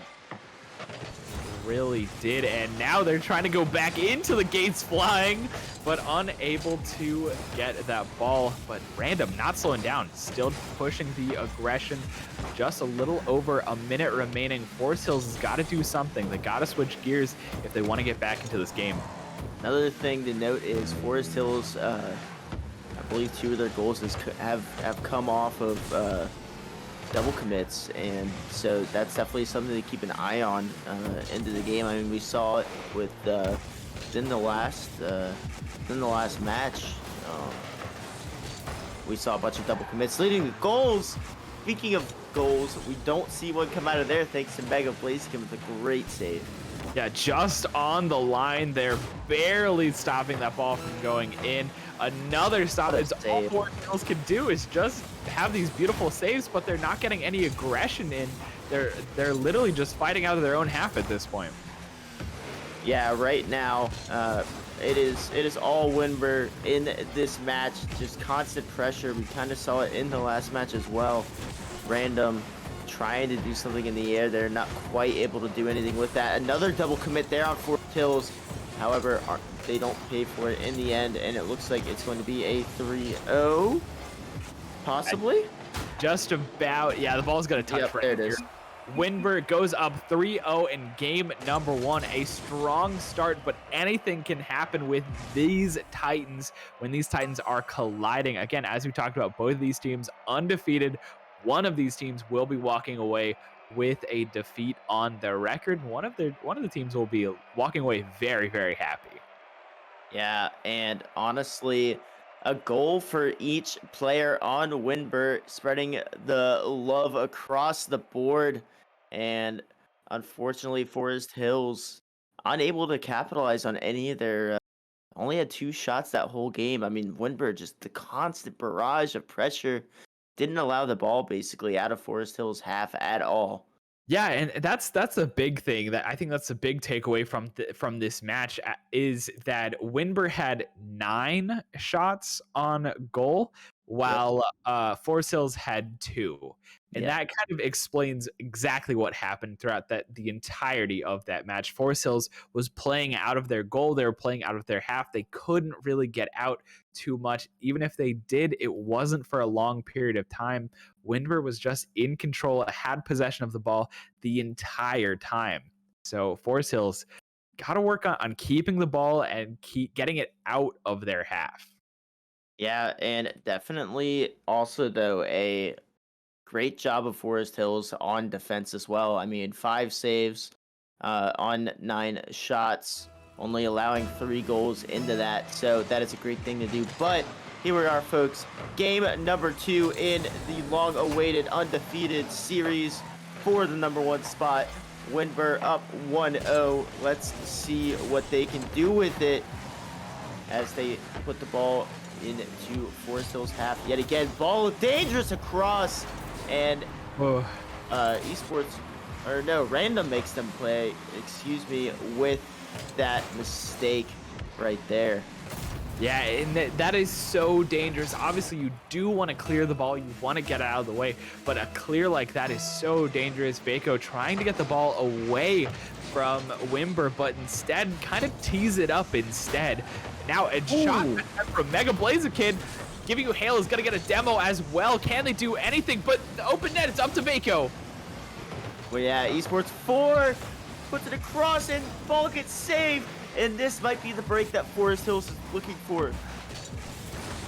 Really did, and now they're trying to go back into the gates flying, but unable to get that ball. But Random not slowing down, still pushing the aggression. Just a little over a minute remaining. Forest Hills has got to do something. They got to switch gears if they want to get back into this game. Another thing to note is Forest Hills, I believe 2 of their goals have come off of double commits, and so that's definitely something to keep an eye on into the game. I mean, we saw it with in the last match. We saw a bunch of double commits leading to goals. Speaking of goals, we don't see one come out of there thanks to Mega Blaziken with a great save. Yeah, just on the line there, barely stopping that ball from going in. Another stop. It's all Forest Hills can do is just have these beautiful saves, but they're not getting any aggression in. They're literally just fighting out of their own half at this point. Yeah, right now it is all Windber in this match. Just constant pressure. We kind of saw it in the last match as well. Random trying to do something in the air. They're not quite able to do anything with that. Another double commit there on Forest Hills. However, they don't pay for it in the end, and it looks like it's going to be a 3-0, possibly. Just about. Yeah, the ball's going to touch right there it is. Windber goes up 3-0 in game number 1. A strong start, but anything can happen with these Titans when these Titans are colliding. Again, as we talked about, both of these teams undefeated. One of these teams will be walking away with a defeat on their record. One of the teams will be walking away very, very happy. Yeah, and honestly, a goal for each player on Windber, spreading the love across the board. And unfortunately, Forest Hills unable to capitalize on any of their. Only had 2 shots that whole game. I mean, Windber, just the constant barrage of pressure, didn't allow the ball basically out of Forest Hills half at all. Yeah, and that's a big thing. That I think that's a big takeaway from this match is that Windber had 9 shots on goal, while Forest Hills had 2. And that kind of explains exactly what happened throughout the entirety of that match. Forest Hills was playing out of their goal. They were playing out of their half. They couldn't really get out too much. Even if they did, it wasn't for a long period of time. Windber was just in control, had possession of the ball the entire time. So Forest Hills got to work on keeping the ball and keep getting it out of their half. Yeah, and definitely also, though, a great job of Forest Hills on defense as well. I mean, 5 saves on 9 shots, only allowing 3 goals into that. So that is a great thing to do. But here we are, folks. Game number 2 in the long-awaited undefeated series for the number 1 spot. Windber up 1-0. Let's see what they can do with it as they put the ball into Forest Hills half yet again. Ball dangerous across, and Random makes them play, with that mistake right there. Yeah, and that is so dangerous. Obviously, you do want to clear the ball. You want to get it out of the way, but a clear like that is so dangerous. Bako trying to get the ball away from Windber, but instead kind of tease it up instead. Now a shot from Mega Blaziken. Giving you Hail is going to get a demo as well. Can they do anything? But the open net, it's up to Bako. Well, yeah, Esports 4 puts it across and ball gets saved. And this might be the break that Forest Hills is looking for.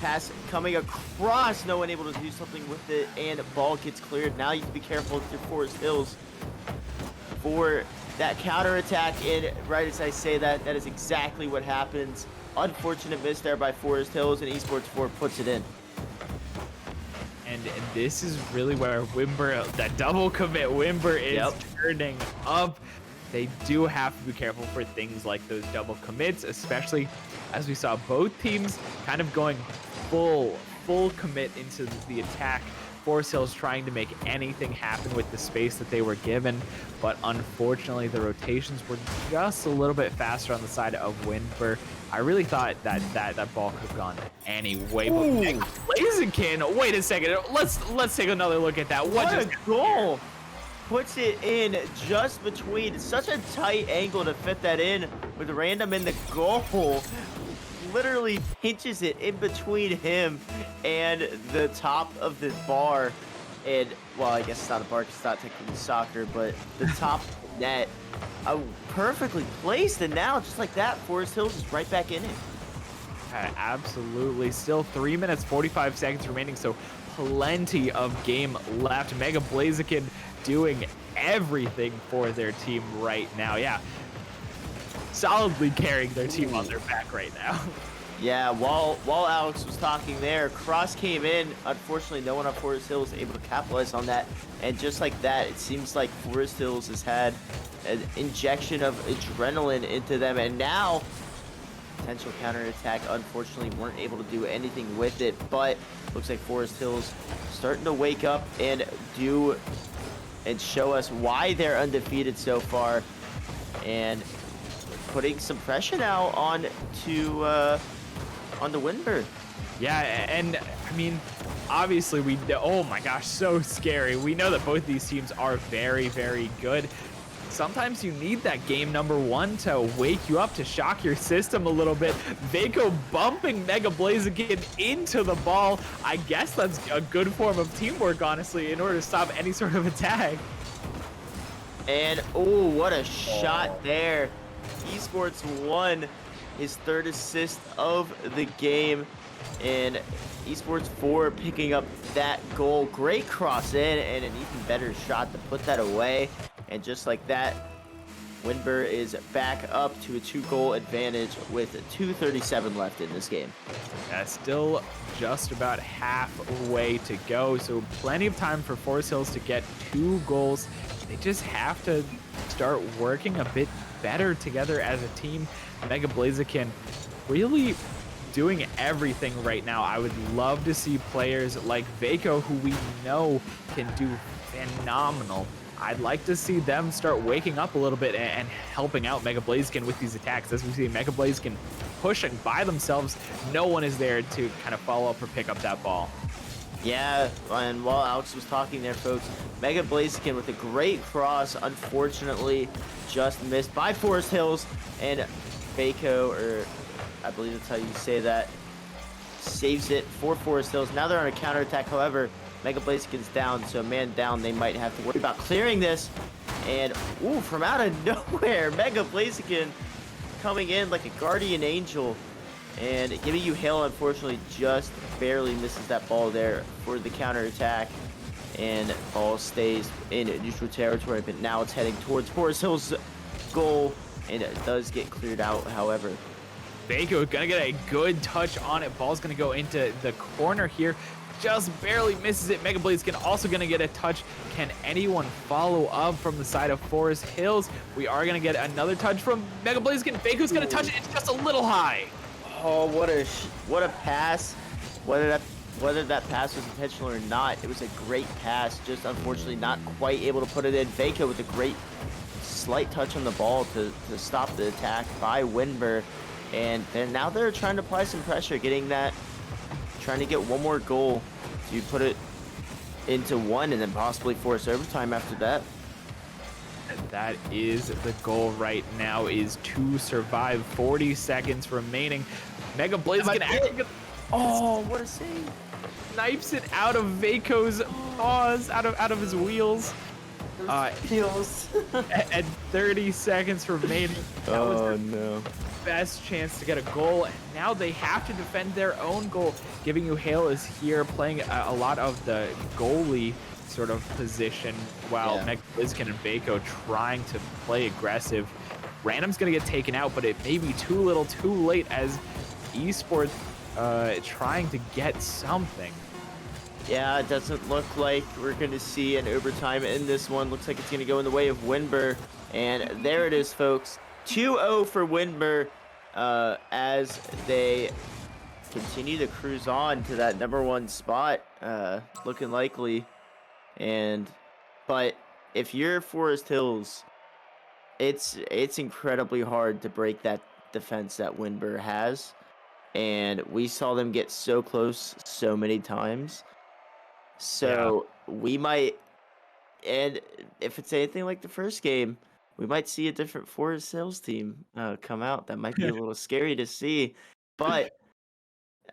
Pass coming across, no one able to do something with it, and ball gets cleared. Now you have to be careful with your Forest Hills for that counterattack. And right as I say that, that is exactly what happens. Unfortunate miss there by Forest Hills, and Esports 4 puts it in. And this is really where Windber, that double commit Windber is turning up. They do have to be careful for things like those double commits, especially as we saw both teams kind of going full commit into the attack. Forest Hills trying to make anything happen with the space that they were given, but unfortunately the rotations were just a little bit faster on the side of Windber. I really thought that ball could have gone anyway. But Blaziken, wait a second, let's take another look at that. What a goal! Puts it in just between. Such a tight angle to fit that in with random in the goal. Literally pinches it in between him and the top of the bar. And, well, I guess it's not a bar because it's not technically soccer, but the top of the net. Perfectly placed, and now, just like that, Forest Hills is right back in it. Absolutely. Still 3 minutes, 45 seconds remaining, so plenty of game left. Mega Blaziken doing everything for their team right now. Yeah, solidly carrying their team on their back right now. Yeah, while Alex was talking there, cross came in. Unfortunately, no one on Forest Hills was able to capitalize on that. And just like that, it seems like Forest Hills has had an injection of adrenaline into them. And now, potential counterattack, unfortunately, weren't able to do anything with it. But looks like Forest Hills starting to wake up and show us why they're undefeated so far. And putting some pressure now on the Windber. Yeah, and I mean, obviously oh my gosh, so scary. We know that both these teams are very, very good. Sometimes you need that game number one to wake you up, to shock your system a little bit. Vaco bumping Mega Blaziken into the ball. I guess that's a good form of teamwork, honestly, in order to stop any sort of attack. And, oh, what a shot there. Esports won his third assist of the game, and Esports 4 picking up that goal. Great cross in and an even better shot to put that away. And just like that, Windber is back up to a 2-goal advantage with 2:37 left in this game. Still just about halfway to go, so plenty of time for Forest Hills to get 2 goals. They just have to start working a bit better together as a team. Mega Blaziken really doing everything right now. I would love to see players like Vaco, who we know can do phenomenal. I'd like to see them start waking up a little bit and helping out Mega Blaziken with these attacks. As we see Mega Blaziken pushing by themselves, no one is there to kind of follow up or pick up that ball. Yeah, and while Alex was talking there, folks, Mega Blaziken with a great cross, unfortunately just missed by Forest Hills, and Vaco, or I believe that's how you say that, saves it for Forest Hills. Now they're on a counterattack, however, Mega Blaziken's down, so a man down, they might have to worry about clearing this. And, ooh, from out of nowhere, Mega Blaziken coming in like a guardian angel. And Gibby You Hail, unfortunately, just barely misses that ball there for the counterattack. And ball stays in neutral territory, but now it's heading towards Forest Hills' goal. And it does get cleared out, however. Vaco gonna get a good touch on it. Ball's gonna go into the corner here. Just barely misses it. Mega Blaziken also gonna get a touch. Can anyone follow up from the side of Forest Hills? We are gonna get another touch from Mega Blaziken. Vaco's gonna touch it. It's just a little high. Oh, what a pass. Whether that pass was intentional or not, it was a great pass. Just unfortunately not quite able to put it in. Vaco with a great slight touch on the ball to stop the attack by Windber. And now they're trying to apply some pressure, trying to get one more goal to put it into one and then possibly force overtime after that. And that is the goal right now, is to survive. 40 seconds remaining. Mega Blaziken actually, oh, what a save. Snipes it out of Vaco's paws, out of his wheels. Heels. And 30 seconds remaining. Oh no. best chance to get a goal, and now they have to defend their own goal. Giving You Hail is here playing a lot of the goalie sort of position, while Meg Bliskin and Bako trying to play aggressive. Random's going to get taken out, but it may be too little too late as esports trying to get something. Yeah, it doesn't look like we're going to see an overtime in this one. Looks like it's going to go in the way of Windber. And there it is, folks. 2-0 for Windber as they continue to cruise on to that #1 spot, looking likely. But if you're Forest Hills, it's incredibly hard to break that defense that Windber has. And we saw them get so close so many times. So we might, and if it's anything like the first game, we might see a different Forest Hills team come out. That might be a little scary to see. But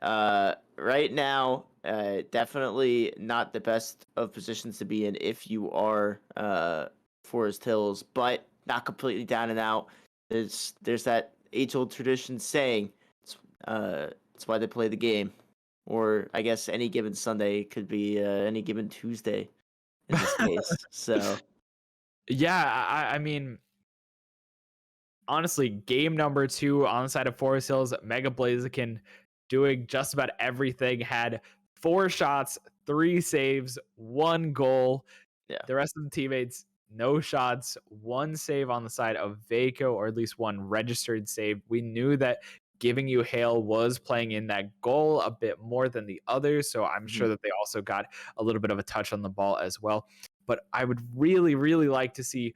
right now, definitely not the best of positions to be in if you are Forest Hills, but not completely down and out. There's that age-old tradition saying, it's why they play the game. Or I guess any given Sunday could be any given Tuesday in this case. So, yeah, I mean, honestly, game #2 on the side of Forest Hills, Mega Blaziken doing just about everything. Had 4 shots, 3 saves, 1 goal. Yeah. The rest of the teammates, no shots, 1 save on the side of Vaco, or at least 1 registered save. We knew that Giving You Hail was playing in that goal a bit more than the others, so I'm sure that they also got a little bit of a touch on the ball as well. But I would really, really like to see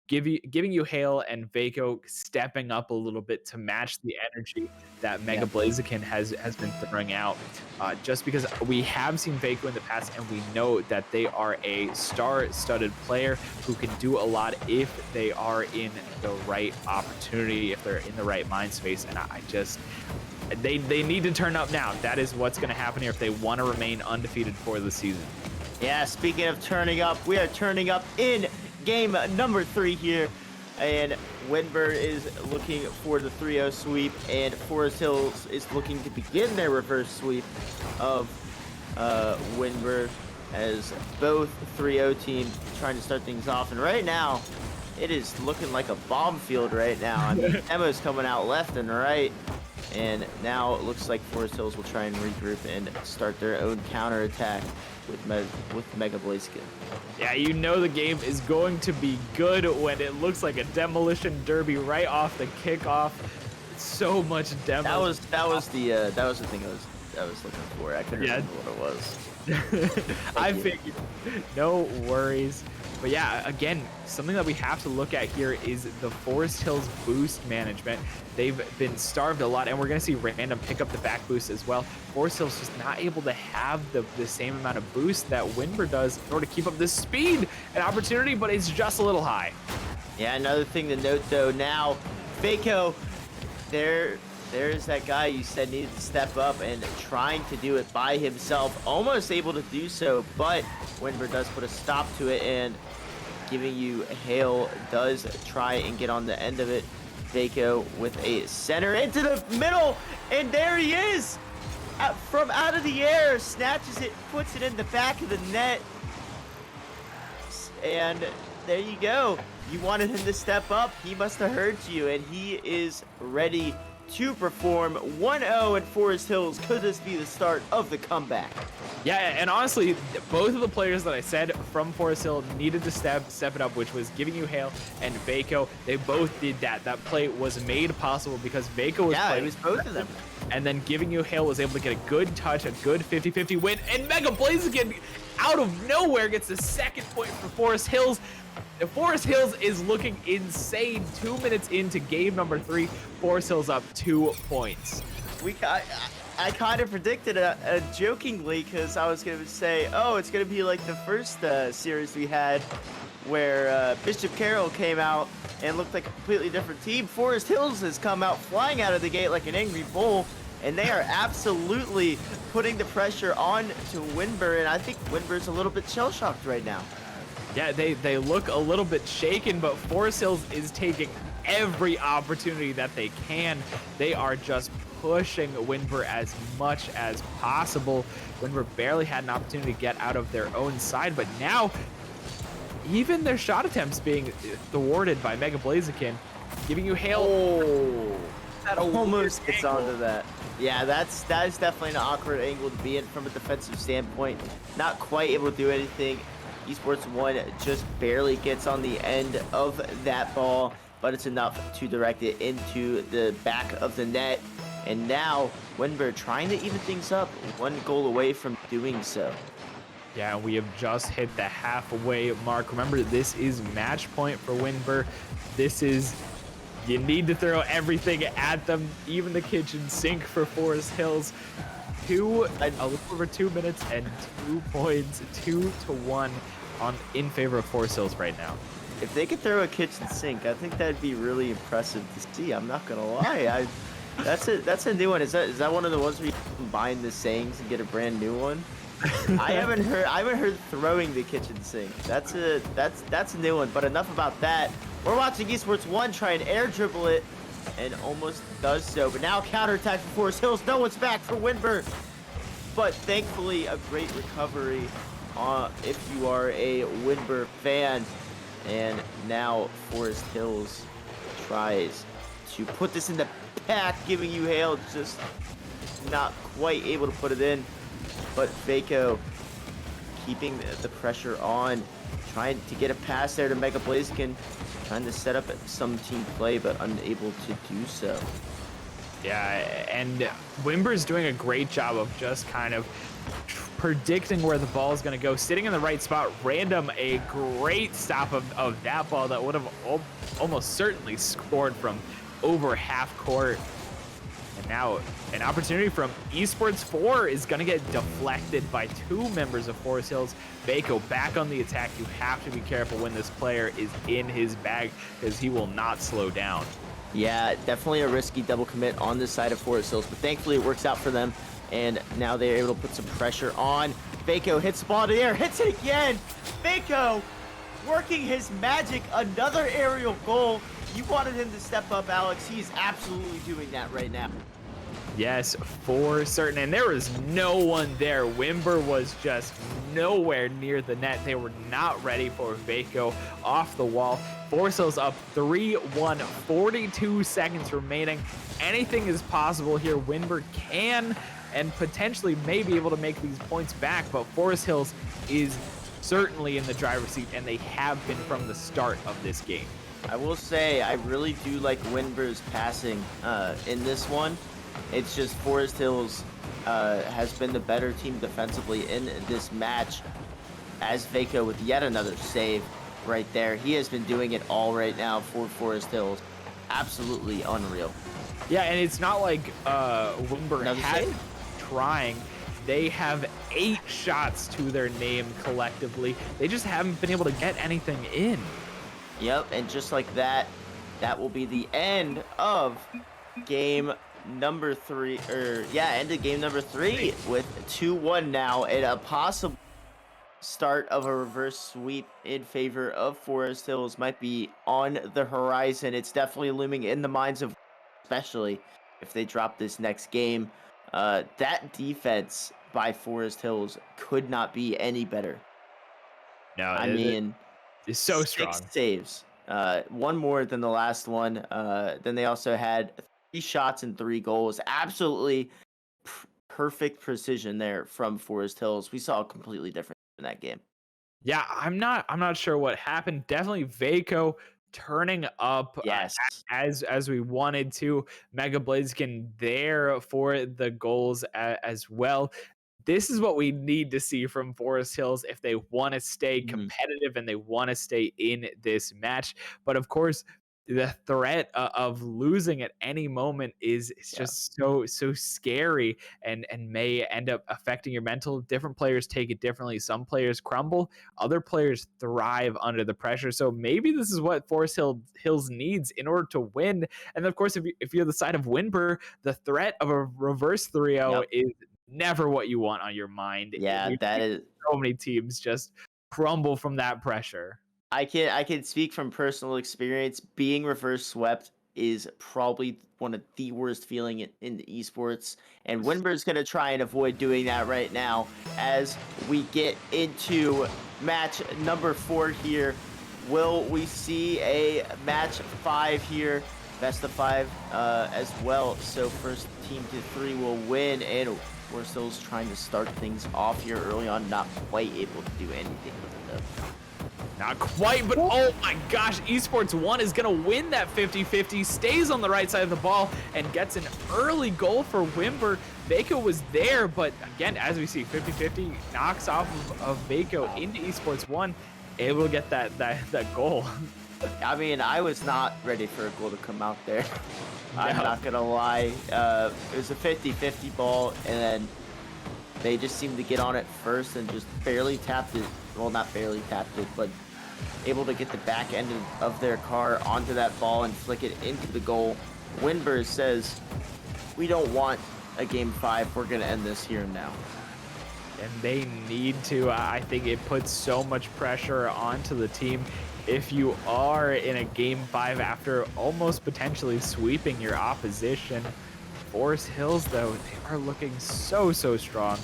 Giving You Hail and Vaco stepping up a little bit to match the energy that Mega Blaziken has been throwing out. Just because we have seen Vaco in the past, and we know that they are a star-studded player who can do a lot if they are in the right opportunity, if they're in the right mind space. And they need to turn up now. That is what's going to happen here if they want to remain undefeated for the season. Yeah, speaking of turning up, we are turning up in game #3 here, and Windber is looking for the 3-0 sweep, and Forest Hills is looking to begin their reverse sweep of Windber, as both 3-0 teams trying to start things off. And right now, it is looking like a bomb field right now. I mean, Emma's coming out left and right, and now it looks like Forest Hills will try and regroup and start their own counterattack with Mega Blaziken. Yeah, you know the game is going to be good when it looks like a demolition derby right off the kickoff. So much demo. That was the thing I was looking for. I couldn't remember what it was. I figured. No worries. But yeah, again, something that we have to look at here is the Forest Hills boost management. They've been starved a lot, and we're going to see Random pick up the back boost as well. Forest Hills just not able to have the same amount of boost that Windber does in order to keep up this speed and opportunity, but it's just a little high. Yeah, another thing to note, though, now, Vaco, there's that guy you said needed to step up and trying to do it by himself, almost able to do so, but Windber does put a stop to it, and Giving You Hail does try and get on the end of it. Vaco with a center into the middle, and there he is! From out of the air, snatches it, puts it in the back of the net, and there you go. You wanted him to step up, he must have heard you, and he is ready to perform. 1-0 in Forest Hills. Could this be the start of the comeback? Yeah, and honestly, both of the players that I said from Forest Hill needed to step it up, which was Giving You Hail and Vaco. They both did that. That play was made possible because Vaco was playing. It was both of them. And then Giving You Hail was able to get a good touch, a good 50-50 win, and Mega Blaziken out of nowhere gets the second point for Forest Hills. Forest Hills is looking insane. 2 minutes into game #3, Forest Hills up 2 points. I kind of predicted it jokingly, because I was going to say, oh, it's going to be like the first series we had where Bishop Carroll came out and looked like a completely different team. Forest Hills has come out flying out of the gate like an angry bull, and they are absolutely putting the pressure on to Windber, and I think Windber's a little bit shell-shocked right now. Yeah, they look a little bit shaken, but Forest Hills is taking every opportunity that they can. They are just pushing Windber as much as possible. Windber barely had an opportunity to get out of their own side, but now even their shot attempts being thwarted by Mega Blaziken, giving you hail. Oh, That almost weird gets angle. onto that. Yeah, that is definitely an awkward angle to be in from a defensive standpoint. Not quite able to do anything. Esports 1 just barely gets on the end of that ball, but it's enough to direct it into the back of the net. And now, Windber trying to even things up, 1 goal away from doing so. Yeah, we have just hit the halfway mark. Remember, this is match point for Windber. This is, you need to throw everything at them, even the kitchen sink for Forest Hills. A little over 2 minutes and 2 points, 2-1 in favor of Forest Hills right now. If they could throw a kitchen sink, I think that'd be really impressive to see. I'm not gonna lie. That's a new one. Is that one of the ones where you combine the sayings and get a brand new one? I haven't heard throwing the kitchen sink. That's a new one. But enough about that. We're watching Esports 1 try and air dribble it, and almost does so. But now counterattack for Forest Hills. No one's back for Windber. But thankfully, a great recovery if you are a Windber fan. And now Forest Hills tries to put this in the pack, giving you hail, just not quite able to put it in. But Vaco keeping the pressure on, trying to get a pass there to Mega Blaziken, trying to set up some team play, but unable to do so. Yeah, and Wimber's doing a great job of just kind of predicting where the ball is going to go, sitting in the right spot. Random, a great stop of that ball that would have almost certainly scored from over half court. And now an opportunity from Esports 4 is going to get deflected by 2 members of Forest Hills. Vaco back on the attack. You have to be careful when this player is in his bag, because he will not slow down. Yeah, definitely a risky double commit on this side of Forest Hills, but thankfully it works out for them. And now they're able to put some pressure on. Vaco hits the ball to the air, hits it again. Vaco working his magic, another aerial goal. You wanted him to step up, Alex. He's absolutely doing that right now. Yes, for certain. And there was no one there. Windber was just nowhere near the net. They were not ready for Vaco off the wall. Forest Hills up 3-1, 42 seconds remaining. Anything is possible here. Windber can and potentially may be able to make these points back, but Forest Hills is certainly in the driver's seat, and they have been from the start of this game. I will say, I really do like Windber's passing in this one. It's just Forest Hills has been the better team defensively in this match, as Vaco with yet another save right there. He has been doing it all right now for Forest Hills. Absolutely unreal. Yeah, and it's not like Windber Another has save? trying. They have 8 shots to their name collectively. They just haven't been able to get anything in. Yep, and just like that, that will be the end of game number 3, end of game number 3 with 2-1 now, and a possible start of a reverse sweep in favor of Forest Hills might be on the horizon. It's definitely looming in the minds of, especially if they drop this next game. That defense by Forest Hills could not be any better. No, I mean, it's so 6 strong. saves, one more than the last one. Then they also had 3 shots and 3 goals. Absolutely perfect precision there from Forest Hills. We saw a completely different in that game. Yeah, I'm not sure what happened. Definitely Vaco turning up Yes. as we wanted to. Mega Blaziken there for the goals as well. This is what we need to see from Forest Hills if they want to stay competitive and they want to stay in this match. But of course, the threat of losing at any moment is just so scary, and may end up affecting your mental. Different players take it differently. Some players crumble, other players thrive under the pressure. So maybe this is what Forest Hills needs in order to win. And of course, if you're the side of Windber, the threat of a reverse 3-0 is never what you want on your mind. Yeah, that is so many teams just crumble from that pressure. I can speak from personal experience. Being reverse swept is probably one of the worst feeling in the esports, and Windber's going to try and avoid doing that right now as we get into match number 4 here. Will we see a match 5 here? Best of 5 as well. So first team to 3 will win, and we're still trying to start things off here early on. Not quite able to do anything with it though. Not quite, but oh my gosh, Esports 1 is going to win that 50-50, stays on the right side of the ball, and gets an early goal for Windber. Vaco was there, but again, as we see, 50-50 knocks off of Vaco into Esports 1, able to get that goal. I mean, I was not ready for a goal to come out there. Yeah. I'm not going to lie. It was a 50-50 ball, and then they just seemed to get on it first and just barely tapped it. Well, not barely tapped it, but able to get the back end of their car onto that ball and flick it into the goal. Windber says, we don't want a game 5. We're going to end this here and now. And they need to. I think it puts so much pressure onto the team. If you are in a game 5 after almost potentially sweeping your opposition, Forest Hills, though, they are looking so strong.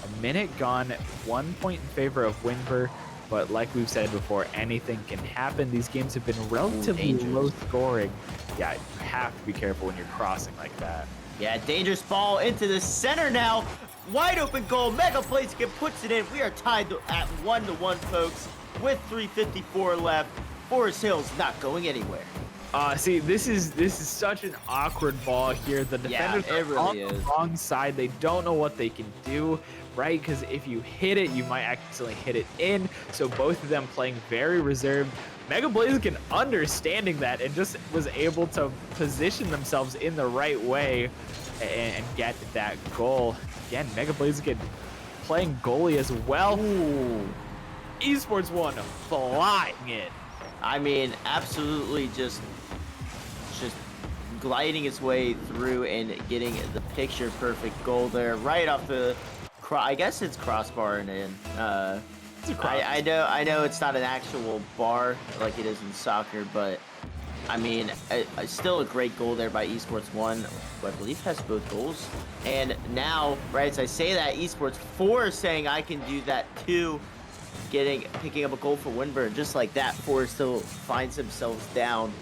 A minute gone, 1 point in favor of Windber, but like we've said before, anything can happen. These games have been relatively low scoring. Yeah, you have to be careful when you're crossing like that. Yeah, dangerous ball into the center now. Wide open goal. Mega Blaziken puts it in. We are tied at 1-1, folks, with 3:54 left. Forest Hills not going anywhere. See, this is such an awkward ball here. The defenders are on the wrong side. They don't know what they can do, right? Because if you hit it, you might accidentally hit it in. So both of them playing very reserved. Mega Blaziken understanding that and just was able to position themselves in the right way and get that goal. Again, Mega Blaziken playing goalie as well. Ooh. Esports 1 flying it. I mean, absolutely just gliding its way through and getting the picture perfect goal there, right off the I guess it's crossbar and in. I know it's not an actual bar like it is in soccer, but I mean, still a great goal there by Esports 1, who I believe has both goals. And now, right as I say that, Esports 4 is saying I can do that too, picking up a goal for Windber. And just like that, Forest still finds themselves down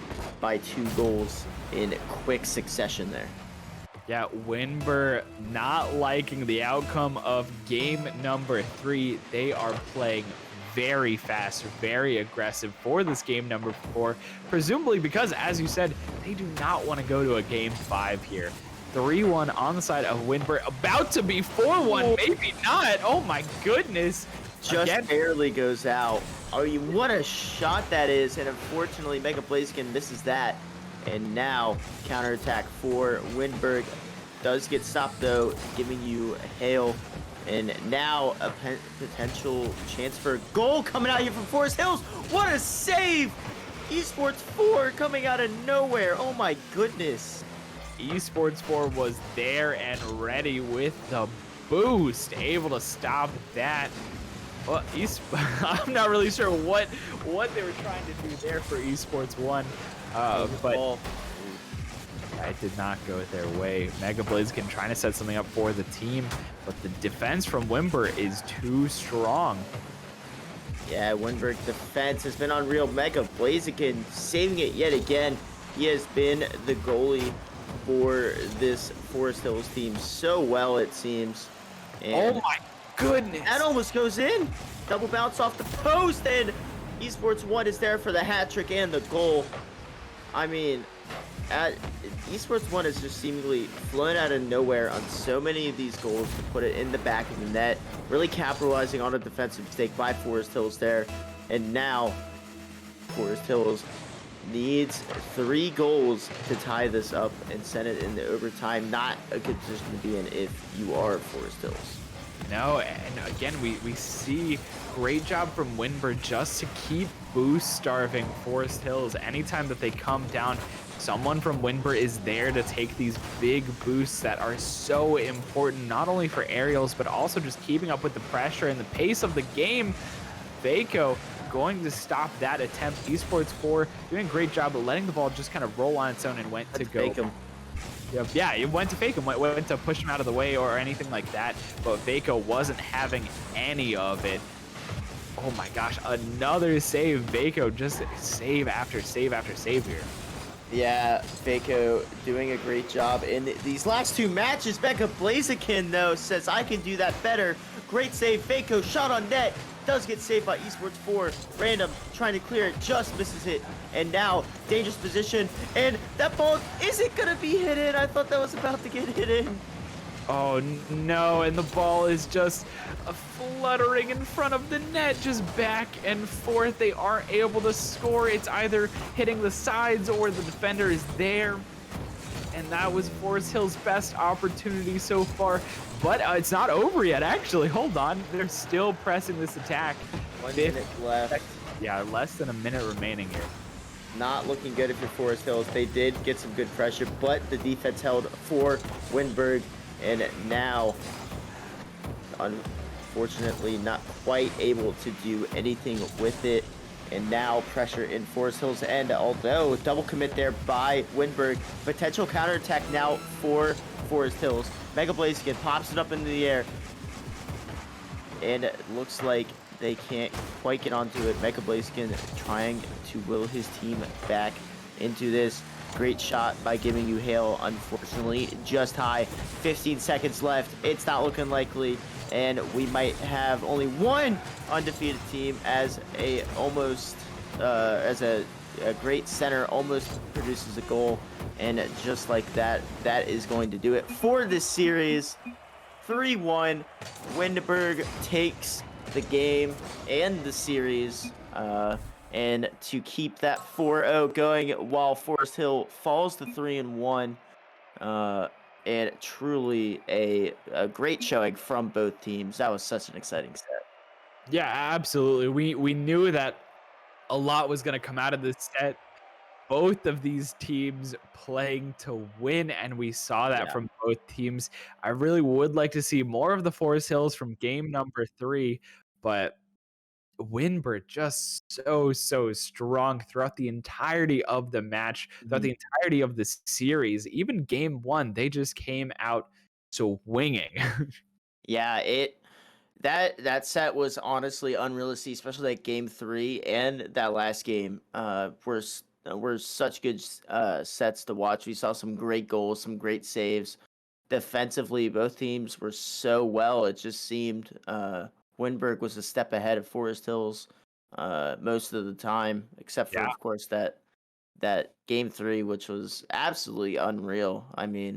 by 2 goals in quick succession there. Yeah, Windber not liking the outcome of game number 3. They are playing very fast, very aggressive for this game number 4, presumably because, as you said, they do not want to go to a game 5 here. 3-1 on the side of Windber, about to be 4-1, maybe not. Oh my goodness. Just again, barely goes out. Oh, what a shot that is, and unfortunately Mega Blaziken misses that. And now counterattack for Windberg does get stopped though, giving you a hail. And now a potential chance for a goal coming out here from Forest Hills. What a save! Esports 4 coming out of nowhere. Oh my goodness. Esports 4 was there and ready with the boost, able to stop that. Well, I'm not really sure what they were trying to do there for Esports 1, but it did not go their way. Mega Blaziken trying to set something up for the team, but the defense from Windber is too strong. Yeah, Windber defense has been unreal. Mega Blaziken saving it yet again. He has been the goalie for this Forest Hills team so well, it seems. And oh my goodness! That almost goes in. Double bounce off the post, and Esports 1 is there for the hat trick and the goal. I mean, Esports 1 is just seemingly flown out of nowhere on so many of these goals to put it in the back of the net, really capitalizing on a defensive mistake by Forest Hills there. And now Forest Hills needs 3 goals to tie this up and send it into overtime. Not a good position to be in if you are Forest Hills. No, and again, we see great job from Windber just to keep boost starving Forest Hills. Anytime that they come down, someone from Windber is there to take these big boosts that are so important, not only for aerials, but also just keeping up with the pressure and the pace of the game. Vaco going to stop that attempt. Esports 4 doing a great job of letting the ball just kind of roll on its own and went to go. Fake him. Yeah, it went to fake him, went to push him out of the way or anything like that, but Vaco wasn't having any of it. Oh my gosh, another save. Vaco just save after save after save here. Yeah, Vaco doing a great job in these last two matches. Becca Blaziken, though, says, I can do that better. Great save. Vaco shot on net. Does get saved by Esports 4. Random trying to clear it, just misses it. And now, dangerous position. And that ball isn't going to be hit in. I thought that was about to get hit in. Oh no, and the ball is just fluttering in front of the net, just back and forth. They aren't able to score. It's either hitting the sides or the defender is there. And that was Forest Hill's best opportunity so far. But it's not over yet, actually. Hold on. They're still pressing this attack. 1 minute left. Yeah, less than a minute remaining here. Not looking good if you're Forest Hills. They did get some good pressure, but the defense held for Windber. And now, unfortunately, not quite able to do anything with it. And now pressure in Forest Hills end, although double commit there by Windberg. Potential counterattack now for Forest Hills. Mega Blaziken pops it up into the air. And it looks like they can't quite get onto it. Mega Blaziken trying to will his team back into this. Great shot by giving you hail. Unfortunately, just high. 15 seconds left. It's not looking likely. And we might have only one undefeated team as a great center almost produces a goal. And just like that, that is going to do it for this series. 3-1. Windberg takes the game and the series. And to keep that 4-0 going while Forest Hill falls to 3-1. And truly a great showing from both teams. That was such an exciting set. Yeah, absolutely. We knew that a lot was going to come out of this set. Both of these teams playing to win, and we saw that from both teams. I really would like to see more of the Forest Hills from game number 3, but Windber just so strong throughout the entirety of the match, throughout the entirety of the series. Even game 1, they just came out swinging. Yeah, that set was honestly unrealistic, especially that game 3 and that last game were such good sets to watch. We saw some great goals, some great saves. Defensively, both teams were so well. It just seemed Windberg was a step ahead of Forest Hills most of the time, except for, of course, that game 3, which was absolutely unreal. I mean,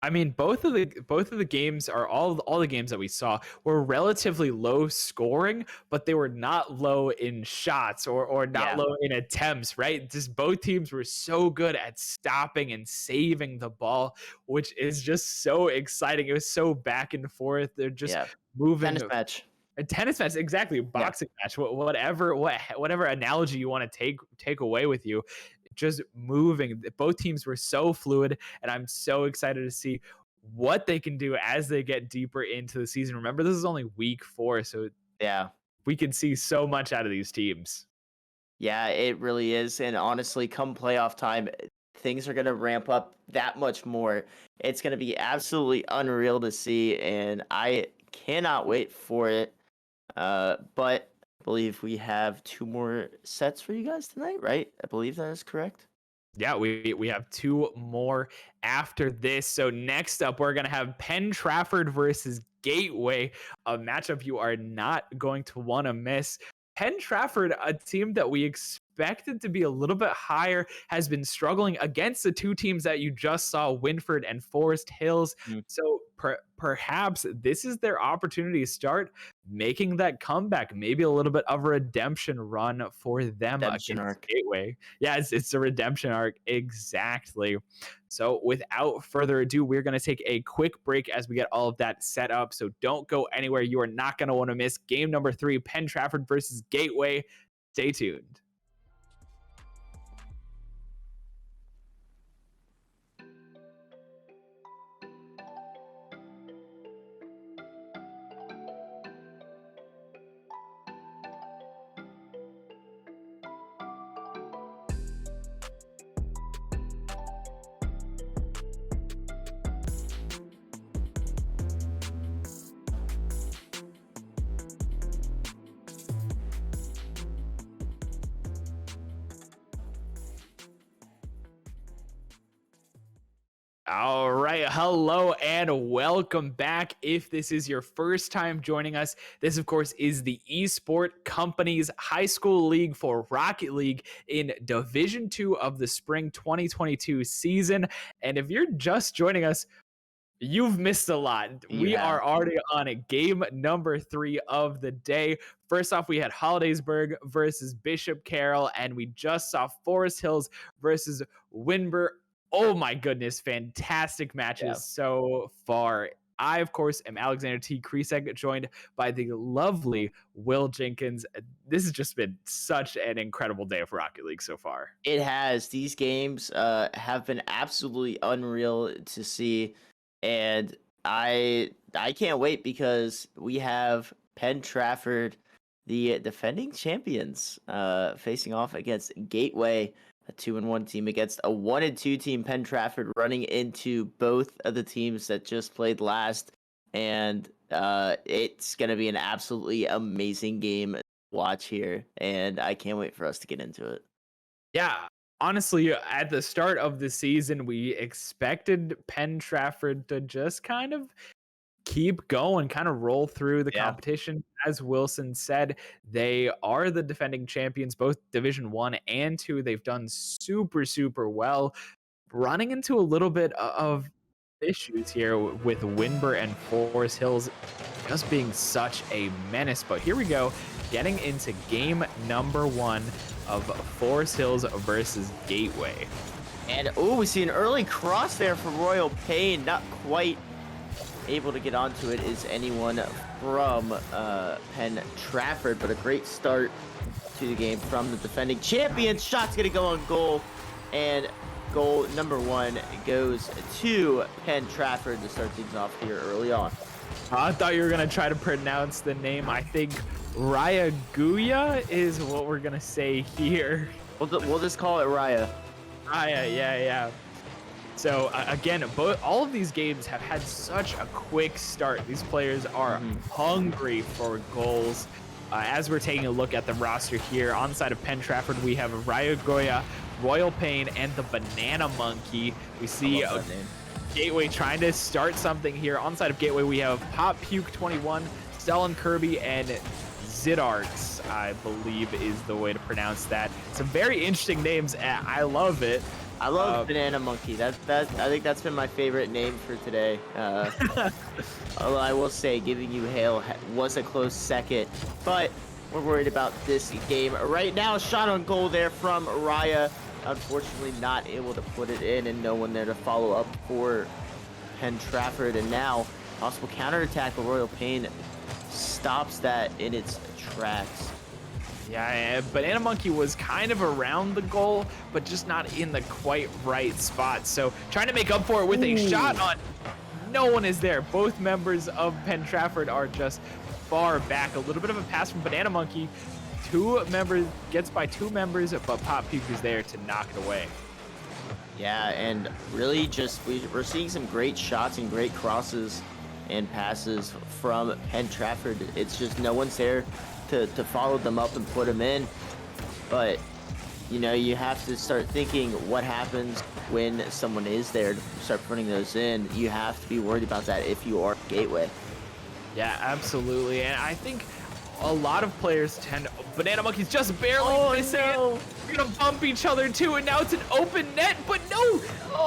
I mean, both of the games are all the games that we saw were relatively low scoring, but they were not low in shots or not low in attempts, right? Just both teams were so good at stopping and saving the ball, which is just so exciting. It was so back and forth. They're just moving. A tennis match, exactly. Boxing match, whatever analogy you want to take away with you. Just moving. Both teams were so fluid, and I'm so excited to see what they can do as they get deeper into the season. Remember, this is only week 4, so we can see so much out of these teams. Yeah, it really is. And honestly, come playoff time, things are going to ramp up that much more. It's going to be absolutely unreal to see, and I cannot wait for it. But I believe we have 2 more sets for you guys tonight, right? I believe that is correct. Yeah, we have 2 more after this. So next up, we're going to have Penn Trafford versus Gateway, a matchup you are not going to want to miss. Penn Trafford, a team that we expected to be a little bit higher, has been struggling against the 2 teams that you just saw, Winford and Forest Hills. So perhaps this is their opportunity to start making that comeback, maybe a little bit of a redemption run for them against Gateway. Yeah, it's a redemption arc, exactly. So without further ado, we're going to take a quick break as we get all of that set up. So don't go anywhere. You are not going to want to miss game number 3, Penn Trafford versus Gateway. Stay tuned. All right. Hello and welcome back. If this is your first time joining us, this, of course, is the Esport Company's high school league for Rocket League in Division 2 of the spring 2022 season. And if you're just joining us, you've missed a lot. We are already on a game number 3 of the day. First off, we had Hollidaysburg versus Bishop Carroll, and we just saw Forest Hills versus Windber. Oh my goodness, fantastic matches so far. I, of course, am Alexander T. Kresek, joined by the lovely Will Jenkins. This has just been such an incredible day of Rocket League so far. It has. These games have been absolutely unreal to see, and I can't wait because we have Penn Trafford, the defending champions, facing off against Gateway, a 2-1 team against a 1-2 team. Penn Trafford running into both of the teams that just played last, and it's gonna be an absolutely amazing game to watch here, and I can't wait for us to get into it. Yeah, honestly, at the start of the season, we expected Penn Trafford to just kind of keep going, kind of roll through the competition. As Wilson said, they are the defending champions, both Division 1 and 2. They've done super well. Running into a little bit of issues here with Windber and Forest Hills just being such a menace. But here we go, getting into game number 1 of Forest Hills versus Gateway. And we see an early cross there from Royal Penn. Not quite able to get onto it is anyone from Penn Trafford, but a great start to the game from the defending champions. Shot's gonna go on goal, and goal number 1 goes to Penn Trafford to start things off here early on. I thought you were gonna try to pronounce the name. I think Raya Guya is what we're gonna say here. We'll just call it Raya. Raya, yeah. So again, all of these games have had such a quick start. These players are hungry for goals. As we're taking a look at the roster here, on the side of Penn Trafford, we have Raya Goya, Royal Penn, and the Banana Monkey. We see Gateway trying to start something here. On the side of Gateway, we have Pop Puke 21, Stellan Kirby, and Zidarks, I believe is the way to pronounce that. Some very interesting names. I love it. I love Banana Monkey. I think that's been my favorite name for today. Although I will say, giving you hail was a close second, but we're worried about this game right now. Shot on goal there from Raya. Unfortunately, not able to put it in, and no one there to follow up for Penn Trafford. And now, possible counterattack, but Royal Penn stops that in its tracks. Yeah, Banana Monkey was kind of around the goal, but just not in the quite right spot. So trying to make up for it with a shot on. No one is there. Both members of Penn Trafford are just far back. A little bit of a pass from Banana Monkey. Gets by 2 members, but Pop Puke is there to knock it away. Yeah, and really just we're seeing some great shots and great crosses and passes from Penn Trafford. It's just no one's there to follow them up and put them in. But you have to start thinking what happens when someone is there to start putting those in. You have to be worried about that if you are Gateway. Yeah, absolutely. And I think a lot of players Banana Monkey's just barely missing it. We're gonna bump each other too, and now it's an open net, but no!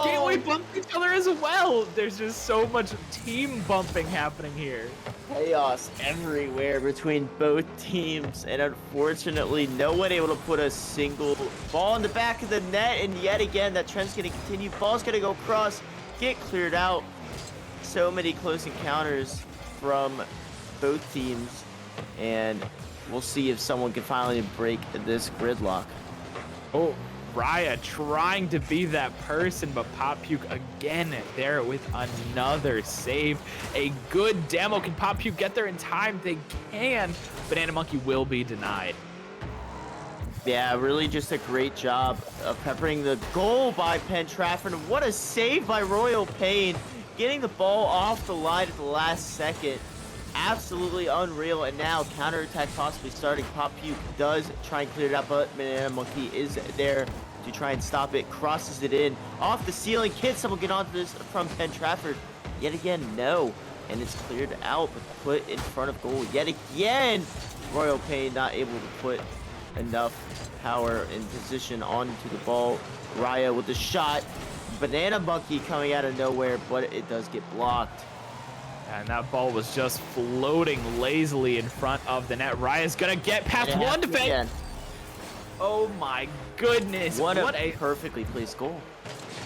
Gateway bumped each other as well. There's just so much team bumping happening here. Chaos everywhere between both teams, and unfortunately no one able to put a single ball in the back of the net, and yet again that trend's gonna continue. Ball's gonna go across, get cleared out. So many close encounters from both teams, and we'll see if someone can finally break this gridlock. Oh, Raya trying to be that person, but Pop Puke again there with another save. A good demo. Can Pop Puke get there in time? They can. Banana Monkey will be denied. Yeah, really just a great job of peppering the goal by Penn Trafford. What a save by Royal Penn, getting the ball off the line at the last second. absolutely unreal. And now counterattack possibly starting. Pop Puke does try and clear it up, but Banana Monkey is there to try and stop it. Crosses it in off the ceiling. Can someone get onto this from Penn Trafford? Yet again, no. And it's cleared out, but put in front of goal yet again. Royal Pain not able to put enough power and position onto the ball. Raya with the shot. Banana Monkey coming out of nowhere, but it does get blocked. And that ball was just floating lazily in front of the net. Raya's gonna get past one defense. Oh my goodness. What a perfectly placed goal.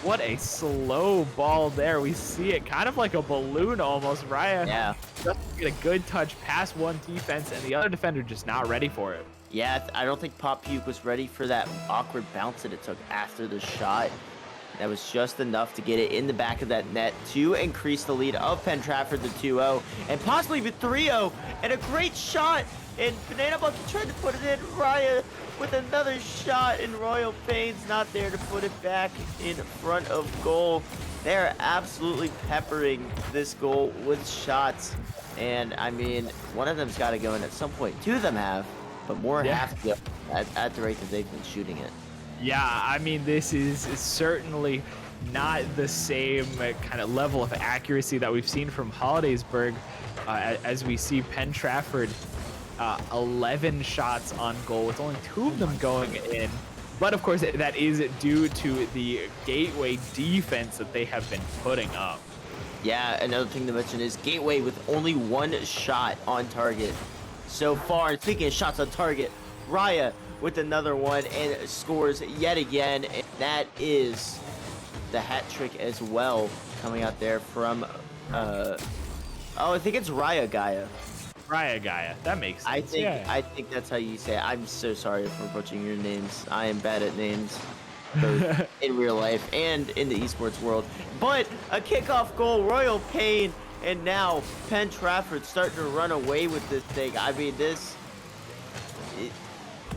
What a slow ball there. We see it kind of like a balloon almost. Raya just get a good touch past one defense, and the other defender just not ready for it. Yeah, I don't think Pop Puke was ready for that awkward bounce that it took after the shot. That was just enough to get it in the back of that net to increase the lead of Penn Trafford to 2-0 and possibly even 3-0. And a great shot. And Banana Monkey tried to put it in. Raya with another shot, and Royal Pain's not there to put it back in front of goal. They're absolutely peppering this goal with shots. And I mean, one of them's got to go in at some point. Two of them have, but more have to go at the rate that they've been shooting it. Yeah, I mean, this is certainly not the same kind of level of accuracy that we've seen from Hollidaysburg as we see Penn Trafford 11 shots on goal with only 2 of them going in. But of course, that is due to the Gateway defense that they have been putting up. Yeah, another thing to mention is Gateway with only 1 shot on target so far. Speaking of shots on target, Raya with another one and scores yet again. And that is the hat trick as well coming out there from, I think it's Raya Gaia. Raya Gaia, that makes sense. I think that's how you say it. I'm so sorry for butchering your names. I am bad at names, both in real life and in the esports world. But a kickoff goal, Royal Pain, and now Penn Trafford starting to run away with this thing. I mean,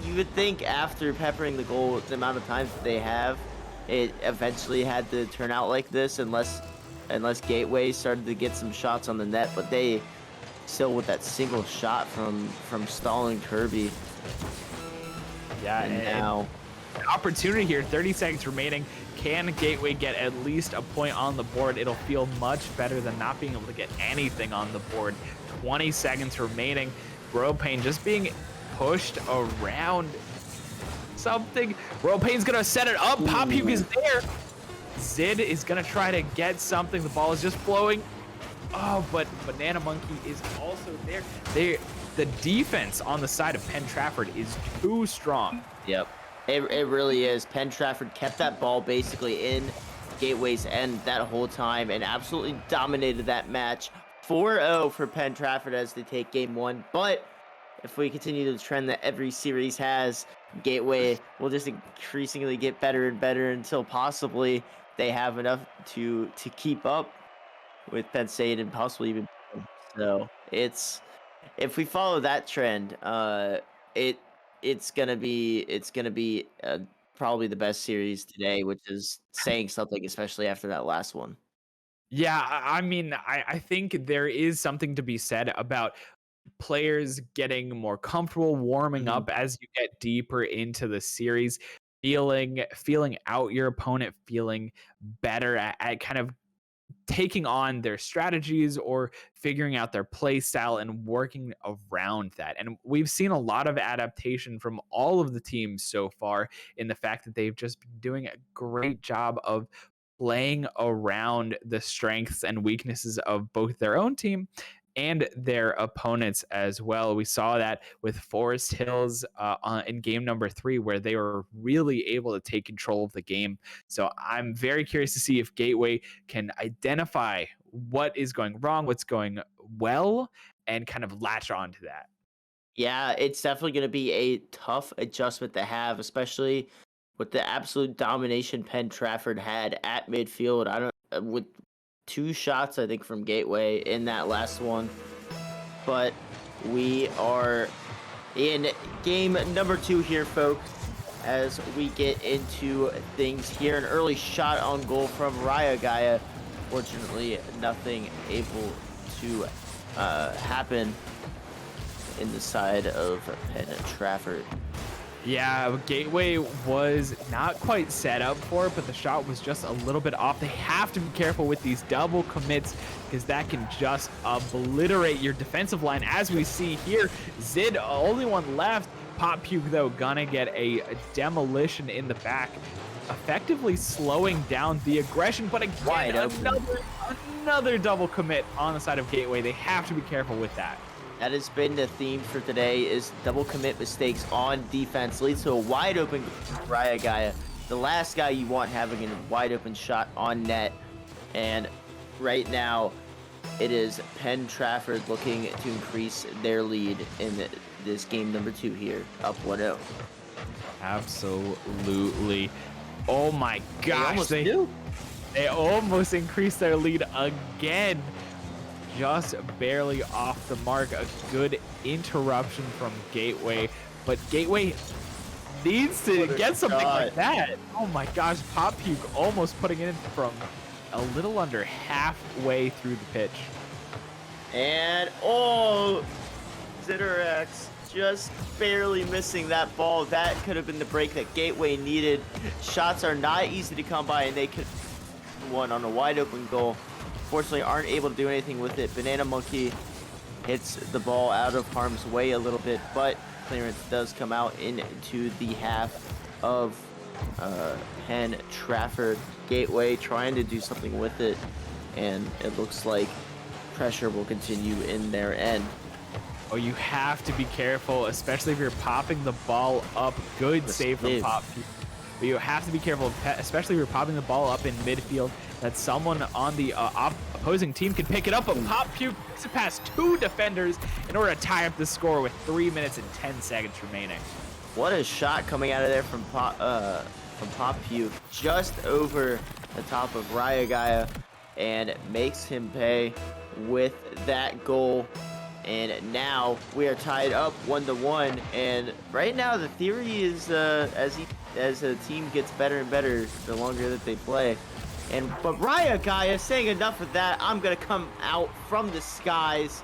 you would think after peppering the goal the amount of times that they have, it eventually had to turn out like this unless Gateway started to get some shots on the net, but they still with that single shot from stalling Kirby. Yeah, and now an opportunity here, 30 seconds remaining. Can Gateway get at least a point on the board? It'll feel much better than not being able to get anything on the board. 20 seconds remaining. Royal Pain just being pushed around something. Royal Pain's gonna set it up. Pop Puke is there. Zid is gonna try to get something. The ball is just flowing. Oh, but Banana Monkey is also there. The defense on the side of Penn Trafford is too strong. Yep, it really is. Penn Trafford kept that ball basically in Gateway's end that whole time and absolutely dominated that match. 4-0 for Penn Trafford as they take game 1. But if we continue the trend that every series has, Gateway will just increasingly get better and better until possibly they have enough to keep up with Penn State and possibly even. So if we follow that trend, it's gonna be probably the best series today, which is saying something, especially after that last one. Yeah, I mean, I think there is something to be said about players getting more comfortable, warming up as you get deeper into the series, feeling out your opponent, feeling better at kind of taking on their strategies or figuring out their play style and working around that. And we've seen a lot of adaptation from all of the teams so far in the fact that they've just been doing a great job of playing around the strengths and weaknesses of both their own team and their opponents as well. We saw that with Forest Hills in game number 3, where they were really able to take control of the game. So I'm very curious to see if Gateway can identify what is going wrong, what's going well, and kind of latch on to that. Yeah, it's definitely going to be a tough adjustment to have, especially with the absolute domination Penn Trafford had at midfield. With 2 shots, I think, from Gateway in that last one. But we are in game number 2 here, folks, as we get into things here. An early shot on goal from Raya Gaia. Fortunately, nothing able to happen in the side of Penn Trafford. Yeah, Gateway was not quite set up for it, but the shot was just a little bit off. They have to be careful with these double commits because that can just obliterate your defensive line. As we see here, Zid, only one left. Pop Puke, though, gonna get a demolition in the back, effectively slowing down the aggression. But again, another double commit on the side of Gateway. They have to be careful with that. That has been the theme for today, is double commit mistakes on defense leads to a wide open Raya Gaia. The last guy you want having a wide open shot on net. And right now, it is Penn Trafford looking to increase their lead in this game number 2 here, up 1-0. Absolutely. Oh my gosh. They almost increased their lead again. Just barely off the mark. A good interruption from Gateway, but Gateway needs to get something like that. Oh my gosh, Pop Puke almost putting it in from a little under halfway through the pitch. And Zitterex just barely missing that ball. That could have been the break that Gateway needed. Shots are not easy to come by, and they could one on a wide open goal. Fortunately, aren't able to do anything with it. Banana Monkey hits the ball out of harm's way a little bit, but clearance does come out into the half of Penn Trafford. Gateway trying to do something with it, and it looks like pressure will continue in their end. Oh, you have to be careful, especially if you're popping the ball up. Good save from Pop Puke. But you have to be careful, especially if you're popping the ball up in midfield, that someone on the opposing team can pick it up. But Pop Puke picks it past 2 defenders in order to tie up the score with 3 minutes and 10 seconds remaining. What a shot coming out of there from Pop Puke, just over the top of Raya Gaia, and makes him pay with that goal. And now we are tied up 1-1. And right now the theory is as a team gets better and better the longer that they play. But Raya Gaia saying enough of that. I'm gonna come out from the skies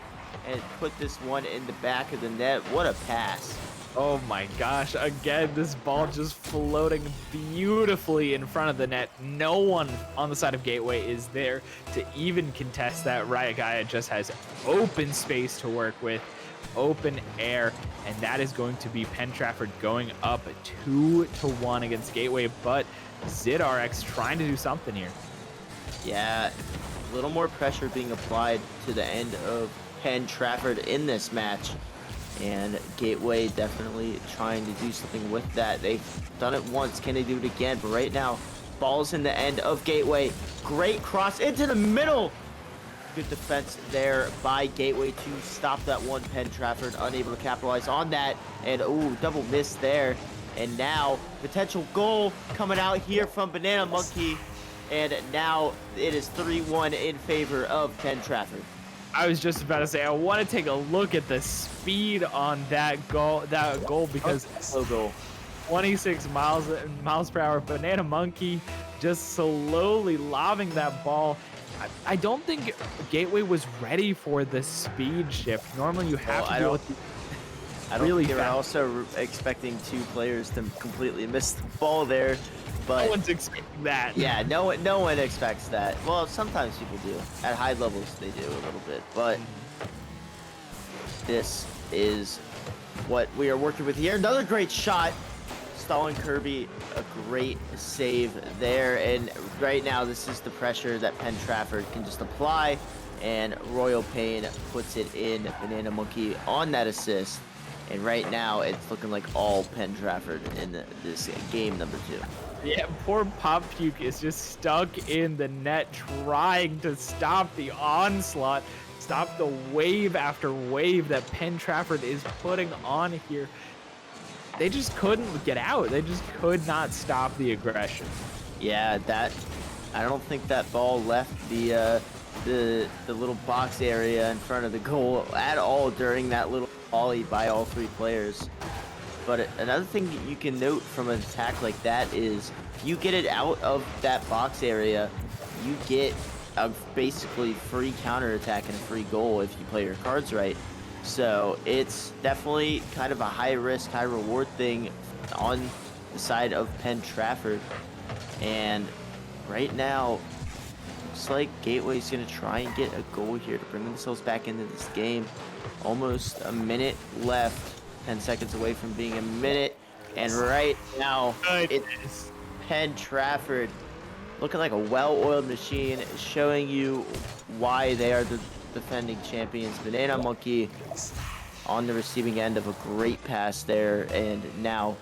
and put this one in the back of the net. What a pass. Oh my gosh, again, this ball just floating beautifully in front of the net. No one on the side of Gateway is there to even contest that. Raya Gaia just has open space to work with, open air, and that is going to be Penn Trafford going up 2-1 against Gateway, but ZidRx trying to do something here. Yeah, a little more pressure being applied to the end of Penn Trafford in this match. And Gateway definitely trying to do something with that. They've done it once. Can they do it again? But right now, ball's in the end of Gateway. Great cross into the middle. Good defense there by Gateway to stop that one. Penn Trafford unable to capitalize on that. And, ooh, double miss there. And now, potential goal coming out here from Banana Monkey. And now it is 3-1 in favor of Penn Trafford. I was just about to say, I want to take a look at the speed on that goal because 26 miles per hour. Banana Monkey just slowly lobbing that ball. I don't think Gateway was ready for the speed shift. Normally you have to deal with I don't think they were also expecting 2 players to completely miss the ball there. But no one's expecting that. Yeah, no one expects that. Well, sometimes people do. At high levels, they do a little bit. But this is what we are working with here. Another great shot. Stalin Kirby, a great save there. And right now, this is the pressure that Penn Trafford can just apply. And Royal Pain puts it in. Banana Monkey on that assist. And right now, it's looking like all Penn Trafford in this game number 2. Yeah, poor Pop Puke is just stuck in the net trying to stop the onslaught, stop the wave after wave that Penn Trafford is putting on here. They just couldn't get out. They just could not stop the aggression. Yeah, I don't think that ball left the little box area in front of the goal at all during that little volley by all 3 players. But another thing that you can note from an attack like that is if you get it out of that box area, you get a basically free counterattack and a free goal if you play your cards right. So it's definitely kind of a high risk, high reward thing on the side of Penn Trafford. And right now, looks like Gateway's going to try and get a goal here to bring themselves back into this game. Almost a minute left, 10 seconds away from being a minute. And right now, it's Penn Trafford looking like a well-oiled machine, showing you why they are the defending champions. Banana Monkey on the receiving end of a great pass there, and now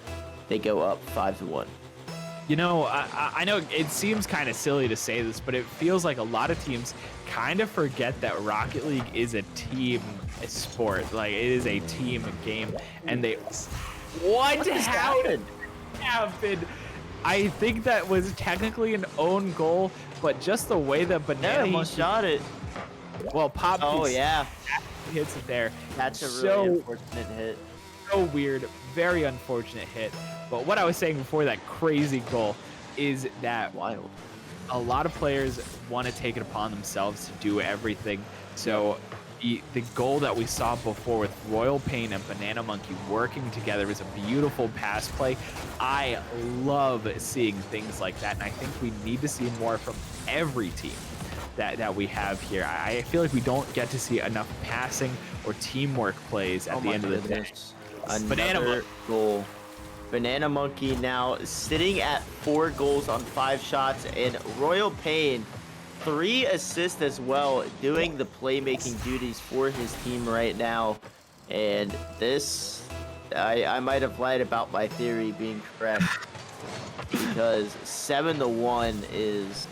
they go up 5-1. You know, I know it seems kind of silly to say this, but it feels like a lot of teams kind of forget that Rocket League is a team sport. Like, it is a team game, and they... What happened? I think that was technically an own goal, but just the way that Banana Monkey shot it. Well, Pop. Oh yeah, hits it there. That's a really unfortunate hit. So weird, very unfortunate hit. But what I was saying before that crazy goal is that wild. A lot of players want to take it upon themselves to do everything. So the goal that we saw before with Royal Pain and Banana Monkey working together was a beautiful pass play. I love seeing things like that, and I think we need to see more from every team that we have here. I feel like we don't get to see enough passing or teamwork plays at the end of the day. Another goal. Banana Monkey now sitting at 4 goals on 5 shots, and Royal Pain 3 assists as well, doing the playmaking duties for his team right now. And this, I might have lied about my theory being correct, because 7-1 is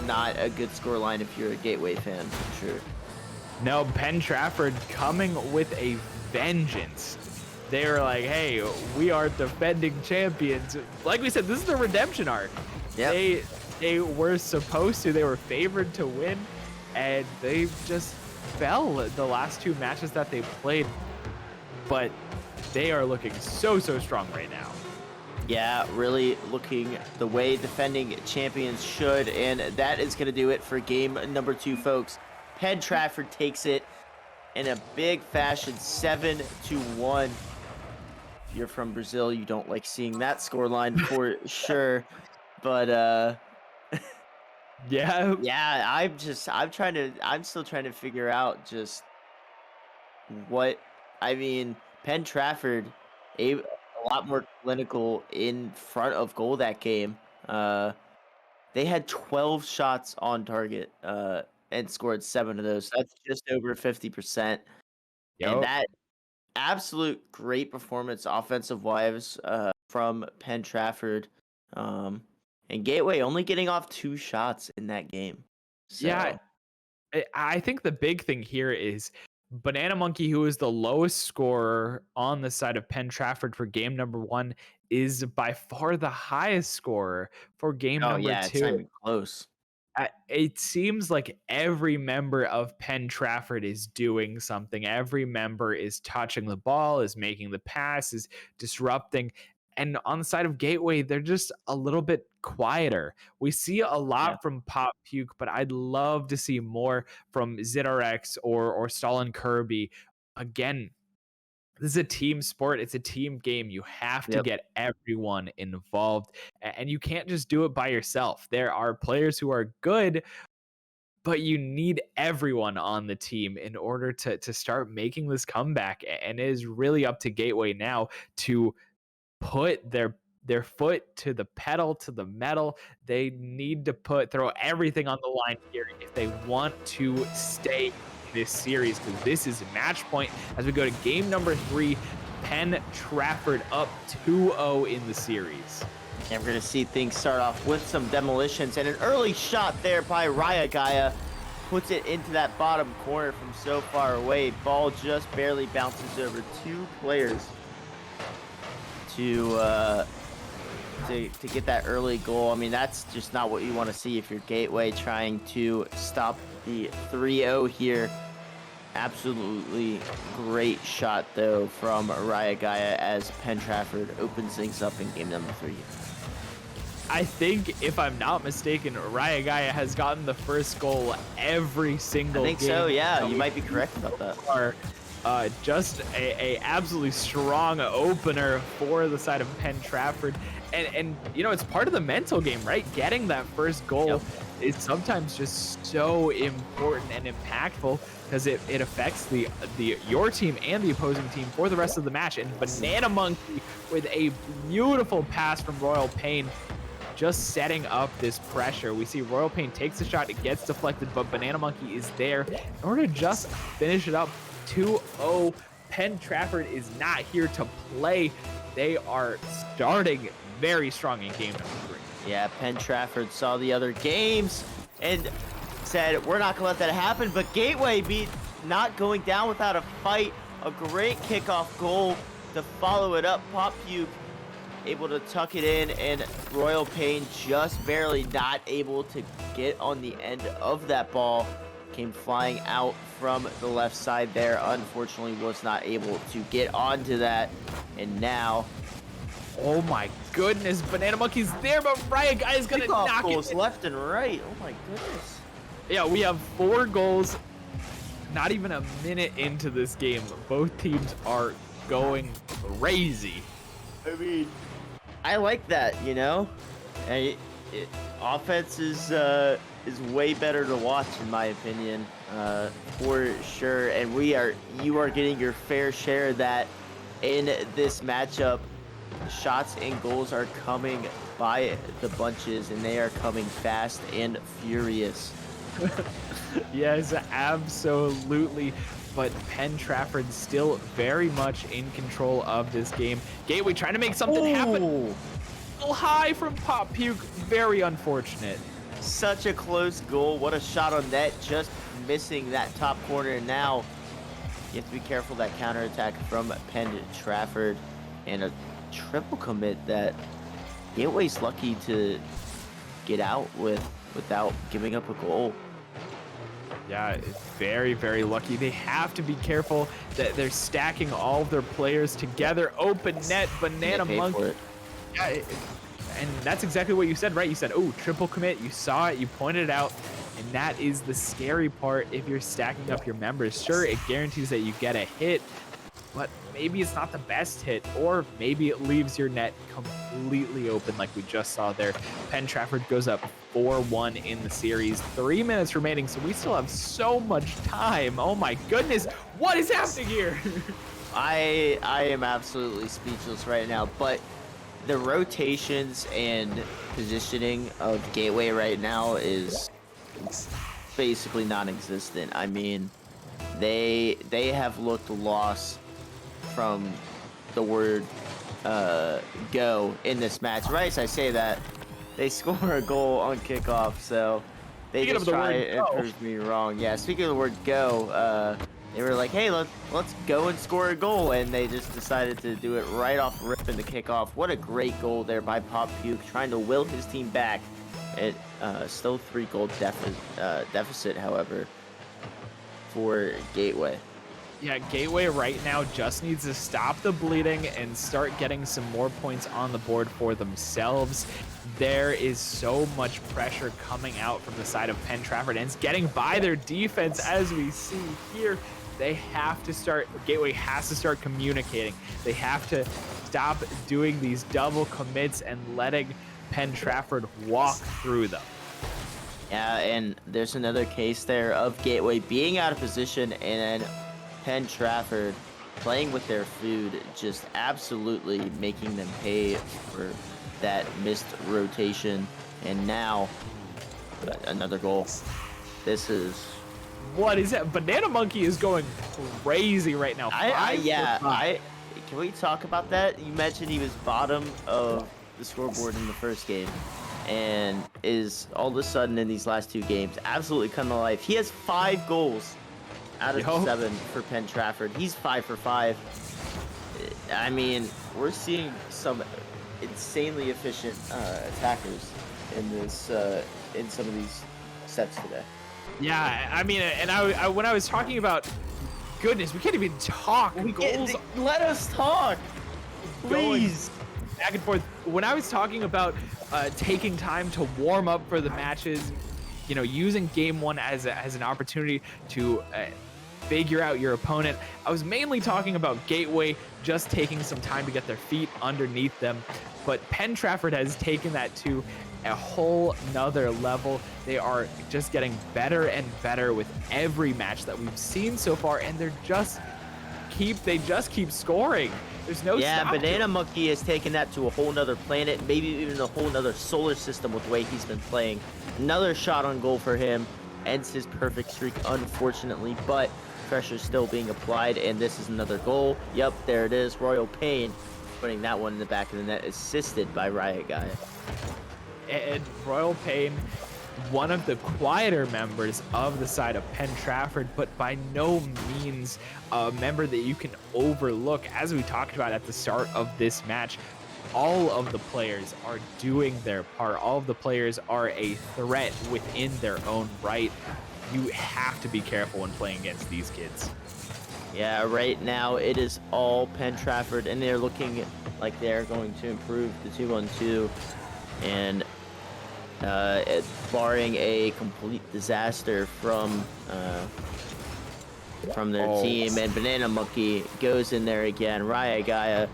not a good scoreline if you're a Gateway fan, for sure. No, Penn Trafford coming with a vengeance. They were like, hey, we are defending champions. Like we said, this is the redemption arc. Yep. They were supposed to. They were favored to win, and they just fell the last 2 matches that they played. But they are looking so strong right now. Yeah, really looking the way defending champions should, and that is going to do it for game number 2, folks. Penn Trafford takes it in a big fashion, 7-1. If you're from Brazil, you don't like seeing that scoreline for sure. But yeah, I'm still trying to figure out just what, I mean, Penn Trafford, a lot more clinical in front of goal that game. They had 12 shots on target and scored 7 of those. That's just over 50%. Yep. And that absolute great performance offensive-wise from Penn Trafford. And Gateway only getting off 2 shots in that game. So. Yeah, I think the big thing here is Banana Monkey, who is the lowest scorer on the side of Penn Trafford for game number 1, is by far the highest scorer for game number 2. It's not even close. It seems like every member of Penn Trafford is doing something. Every member is touching the ball, is making the pass, is disrupting. And on the side of Gateway, they're just a little bit quieter. We see a lot from Pop Puke, but I'd love to see more from ZRX or Stalin Kirby. Again, this is a team sport. It's a team game. You have to get everyone involved, and you can't just do it by yourself. There are players who are good, but you need everyone on the team in order to start making this comeback. And it is really up to Gateway now to put their foot to the pedal, to the metal. They need to throw everything on the line here if they want to stay in this series, because this is match point as we go to game number 3. Penn Trafford up 2-0 in the series. And we're going to see things start off with some demolitions, and an early shot there by Raya Gaia puts it into that bottom corner from so far away. Ball just barely bounces over 2 players to get that early goal. I mean, that's just not what you want to see if you're Gateway trying to stop the 3-0 here. Absolutely great shot, though, from Raya Gaia as Penn Trafford opens things up in game number 3. I think, if I'm not mistaken, Rayagaya has gotten the first goal every single game. I think so, yeah. You might be correct about that. Are just a absolutely strong opener for the side of Penn Trafford. And you know, it's part of the mental game, right? Getting that first goal is sometimes just so important and impactful because it affects your team and the opposing team for the rest of the match. And Banana Monkey with a beautiful pass from Royal Pain, just setting up this pressure. We see Royal Pain takes the shot, it gets deflected, but Banana Monkey is there in order to just finish it up. 2-0. Penn Trafford is not here to play. They are starting very strong in game number 3. Yeah, Penn Trafford saw the other games and said, we're not going to let that happen. But Gateway beat not going down without a fight. A great kickoff goal to follow it up. Pop Puke able to tuck it in, and Royal Pain just barely not able to get on the end of that ball. Came flying out from the left side there. Unfortunately, was not able to get onto that. And now, oh my goodness, Banana Monkey's there, but Rayagaya is gonna knock goals it left and right. Oh my goodness. Yeah, we have 4 goals. Not even a minute into this game, both teams are going crazy. I mean, I like that, you know. Offense is way better to watch, in my opinion, for sure. And you are getting your fair share of that in this matchup. Shots and goals are coming by the bunches, and they are coming fast and furious. Yes, absolutely. But Penn Trafford still very much in control of this game. Gateway trying to make something happen. A little high from Pop Puke. Very unfortunate. Such a close goal. What a shot on net. Just missing that top corner. And now you have to be careful that counterattack from Penn Trafford. And a triple commit that Gateway's lucky to get out without giving up a goal. Yeah, very, very lucky. They have to be careful that they're stacking all of their players together. Open net, Banana Monkey. Yeah, and that's exactly what you said, right? You said, oh, triple commit. You saw it, you pointed it out, and that is the scary part if you're stacking up your members. Sure, it guarantees that you get a hit, but maybe it's not the best hit, or maybe it leaves your net completely open like we just saw there. Penn Trafford goes up 4-1 in the series. 3 minutes remaining, so we still have so much time. Oh my goodness, what is happening here? I am absolutely speechless right now, but the rotations and positioning of Gateway right now is basically non-existent. I mean, they have looked lost from the word go in this match. Right as I say that, they score a goal on kickoff, so they just try and prove me wrong. Yeah, speaking of the word go, they were like, hey, let's go and score a goal, and they just decided to do it right off rip in the kickoff. What a great goal there by Pop Puke, trying to will his team back. It still 3-goal deficit, however, for Gateway. Yeah, Gateway right now just needs to stop the bleeding and start getting some more points on the board for themselves. There is so much pressure coming out from the side of Penn Trafford, and it's getting by their defense, as we see here. They have to start, Gateway has to start communicating. They have to stop doing these double commits and letting Penn Trafford walk through them. Yeah, and there's another case there of Gateway being out of position and then Penn Trafford playing with their food, just absolutely making them pay for that missed rotation. And now another goal. This is, what is that? Banana Monkey is going crazy right now. Can we talk about that? You mentioned he was bottom of the scoreboard in the first game, and is all of a sudden in these last 2 games absolutely come to life. He has 5 goals out of 7 for Penn Trafford. He's 5 for 5. I mean, we're seeing some insanely efficient attackers in this in some of these sets today. Yeah, I mean, and I when I was talking about, goodness, we can't even talk. Let us talk, please. back and forth. When I was talking about taking time to warm up for the matches, using game one as an opportunity to figure out your opponent, I was mainly talking about Gateway just taking some time to get their feet underneath them. But Penn Trafford has taken that to a whole nother level. They are just getting better and better with every match that we've seen so far, and they just keep scoring. There's no stop to Banana it. Monkey has taken that to a whole nother planet, maybe even a whole nother solar system with the way he's been playing. Another shot on goal for him. Ends his perfect streak, unfortunately, but pressure still being applied, and this is another goal. Yep, there it is. Royal Pain putting that one in the back of the net, assisted by Riot Guy. And Royal Pain, one of the quieter members of the side of Penn Trafford, but by no means a member that you can overlook. As we talked about at the start of this match, all of the players are doing their part. All of the players are a threat within their own right. You have to be careful when playing against these kids. Yeah, right now it is all Penn Trafford, and they're looking like they're going to improve the 2-on-2, and barring a complete disaster from their team, and Banana Monkey goes in there again. Riot Gaia,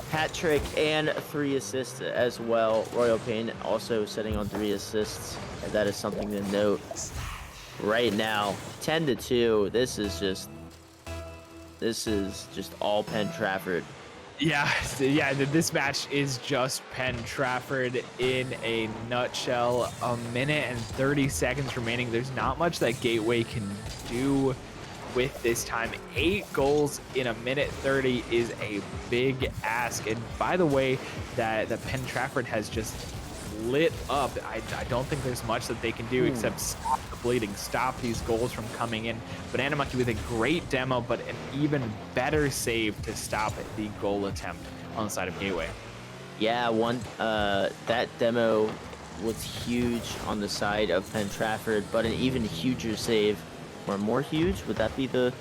hat trick and 3 assists as well. Royal Pain also sitting on 3 assists, and that is something to note. Right now, 10-2. This is just all Penn Trafford. Yeah, this match is just Penn Trafford in a nutshell. A minute and 30 seconds remaining. There's not much that Gateway can do with this time. 8 goals in a minute 30 is a big ask. And by the way, that Penn Trafford has just lit up. I don't think there's much that they can do except stop the bleeding, stop these goals from coming in. Banana Monkey with a great demo, but an even better save to stop the goal attempt on the side of Gateway. Yeah, that demo was huge on the side of Penn Trafford, but an even huger save, or more huge, would that be the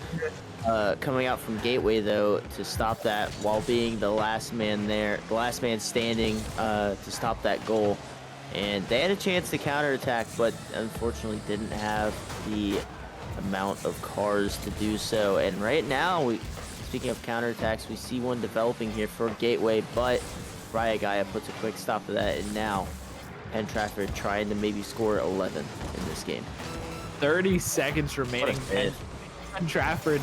coming out from Gateway though, to stop that while being the last man standing to stop that goal. And they had a chance to counterattack, but unfortunately didn't have the amount of cars to do so. And right now, speaking of counterattacks, we see one developing here for Gateway, but Riot Gaia puts a quick stop to that, and now Penn Trafford trying to maybe score 11 in this game. 30 seconds remaining. Penn Trafford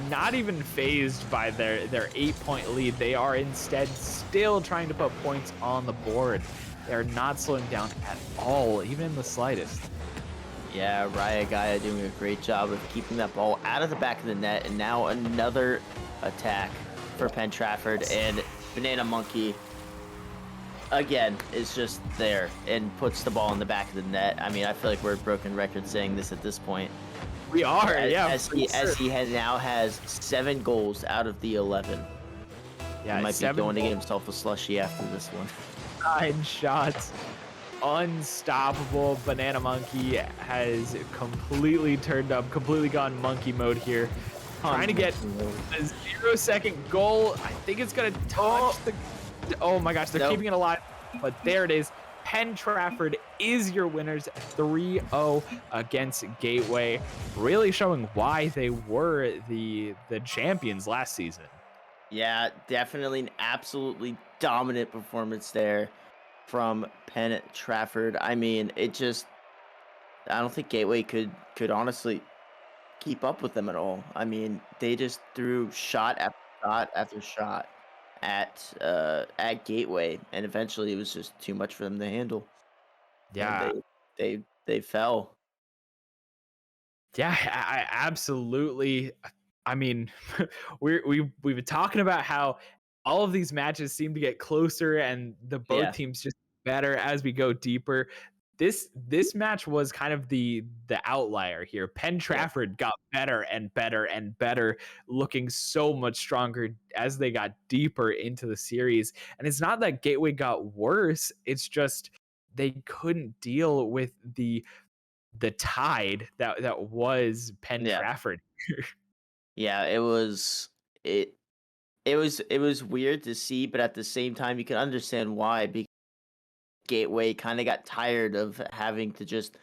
not even phased by their 8-point lead. They are instead still trying to put points on the board. They're not slowing down at all, even in the slightest. Yeah, Riot Gaia doing a great job of keeping that ball out of the back of the net, and now another attack for Penn Trafford, and Banana Monkey again is just there and puts the ball in the back of the net. I mean, I feel like we're a broken record saying this at this point. We are, as he now has 7 goals out of the 11. Yeah, he might be going to get himself a slushie after this one. 9 shots, unstoppable. Banana Monkey has completely turned up, completely gone monkey mode here, trying to get a 0-second goal. I think it's gonna touch the. Oh my gosh, they're keeping it alive, but there it is. Penn Trafford is your winners, 3-0 against Gateway, really showing why they were the champions last season. Yeah, definitely an absolutely dominant performance there from Penn Trafford. I mean, I don't think Gateway could honestly keep up with them at all. I mean, they just threw shot after shot after shot at Gateway, and eventually it was just too much for them to handle. Yeah, and they fell. Yeah, I absolutely. I mean, we've been talking about how all of these matches seem to get closer, and both teams just better as we go deeper. This match was kind of the outlier here. Penn Trafford got better and better and better, looking so much stronger as they got deeper into the series. And it's not that Gateway got worse; it's just they couldn't deal with the tide that was Penn Trafford. Yeah, it it was weird to see, but at the same time, you can understand why. Because Gateway kind of got tired of having to just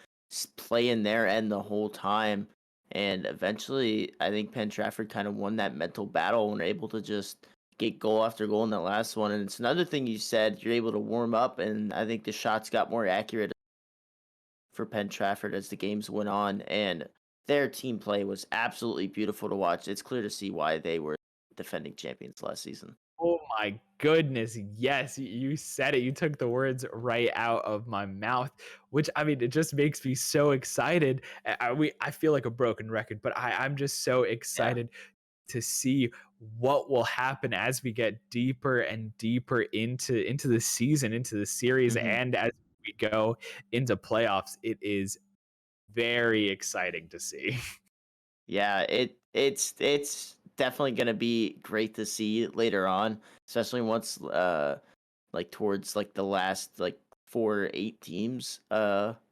play in their end the whole time, and eventually, I think Penn Trafford kind of won that mental battle and were able to just get goal after goal in that last one. And it's another thing you said, you're able to warm up, and I think the shots got more accurate for Penn Trafford as the games went on, and their team play was absolutely beautiful to watch. It's clear to see why they were defending champions last season. Oh my goodness. Yes, you said it. You took the words right out of my mouth, which I mean, it just makes me so excited. I feel like a broken record, but I'm just so Yeah. excited to see what will happen as we get deeper and deeper into the season, into the series, hmm and as we go into playoffs. It is very exciting to see. Yeah, it's definitely gonna be great to see later on, especially once like towards like the last like 4 8 teams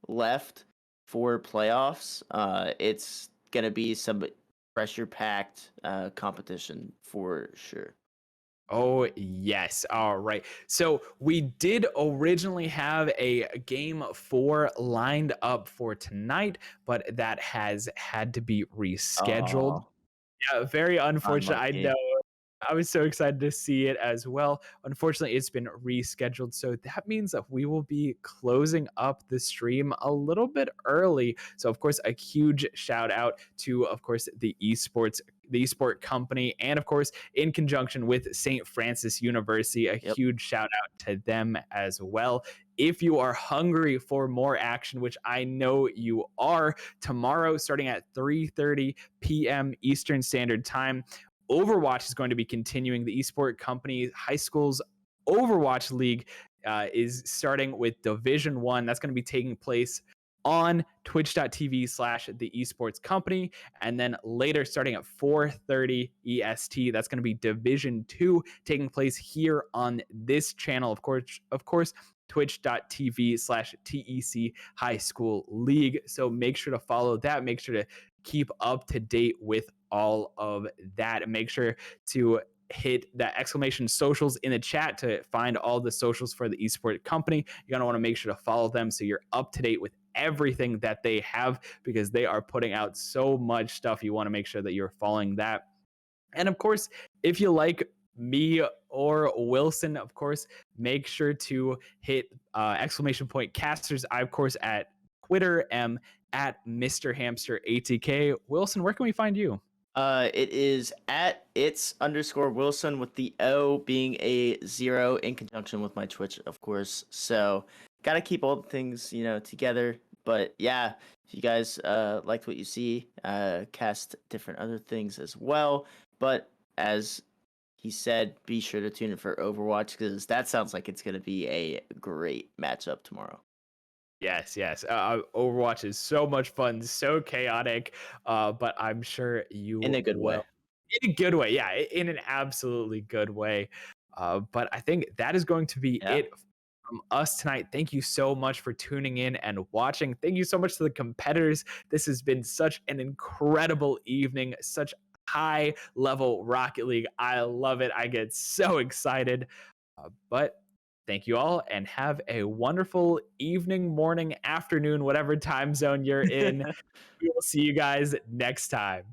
left for playoffs. It's gonna be some pressure packed competition for sure. Oh, yes. All right. So we did originally have a game 4 lined up for tonight, but that has had to be rescheduled. Oh, Yeah, very unfortunate. I know. unlucky. I was so excited to see it as well. Unfortunately, it's been rescheduled. So that means that we will be closing up the stream a little bit early. So, of course, a huge shout out to, of course, the esport company, and of course, in conjunction with St. Francis University, a Yep. huge shout out to them as well. If you are hungry for more action, which I know you are, tomorrow starting at 3:30 p.m. Eastern Standard Time, Overwatch is going to be continuing. The esport company high schools Overwatch League is starting with Division One. That's going to be taking place on twitch.tv/ the esports company, and then later starting at 4:30 EST, that's going to be Division 2 taking place here on this channel, of course, twitch.tv/ TEC High School League. So make sure to follow that, make sure to keep up to date with all of that, and make sure to hit that exclamation socials in the chat to find all the socials for the esport company. You're going to want to make sure to follow them so you're up to date with everything that they have, because they are putting out so much stuff. You want to make sure that you're following that. And of course, if you like me or Wilson, of course, make sure to hit exclamation point casters. I, of course, at Twitter am at Mr. Hamster ATK. Wilson, where can we find you? It is at its_Wilson with the O being a 0 in conjunction with my Twitch, of course. So gotta keep all the things, together. But yeah, if you guys liked what you see, cast different other things as well. But as he said, be sure to tune in for Overwatch because that sounds like it's gonna be a great matchup tomorrow. Yes, yes. Overwatch is so much fun, so chaotic, but I'm sure In you a good way. will. In a good way, yeah, in an absolutely good way. But I think that is going to be Yeah. it from us tonight. Thank you so much for tuning in and watching. Thank you so much to the competitors. This has been such an incredible evening, such high level Rocket League. I love it. I get so excited. But thank you all and have a wonderful evening, morning, afternoon, whatever time zone you're in. We will see you guys next time.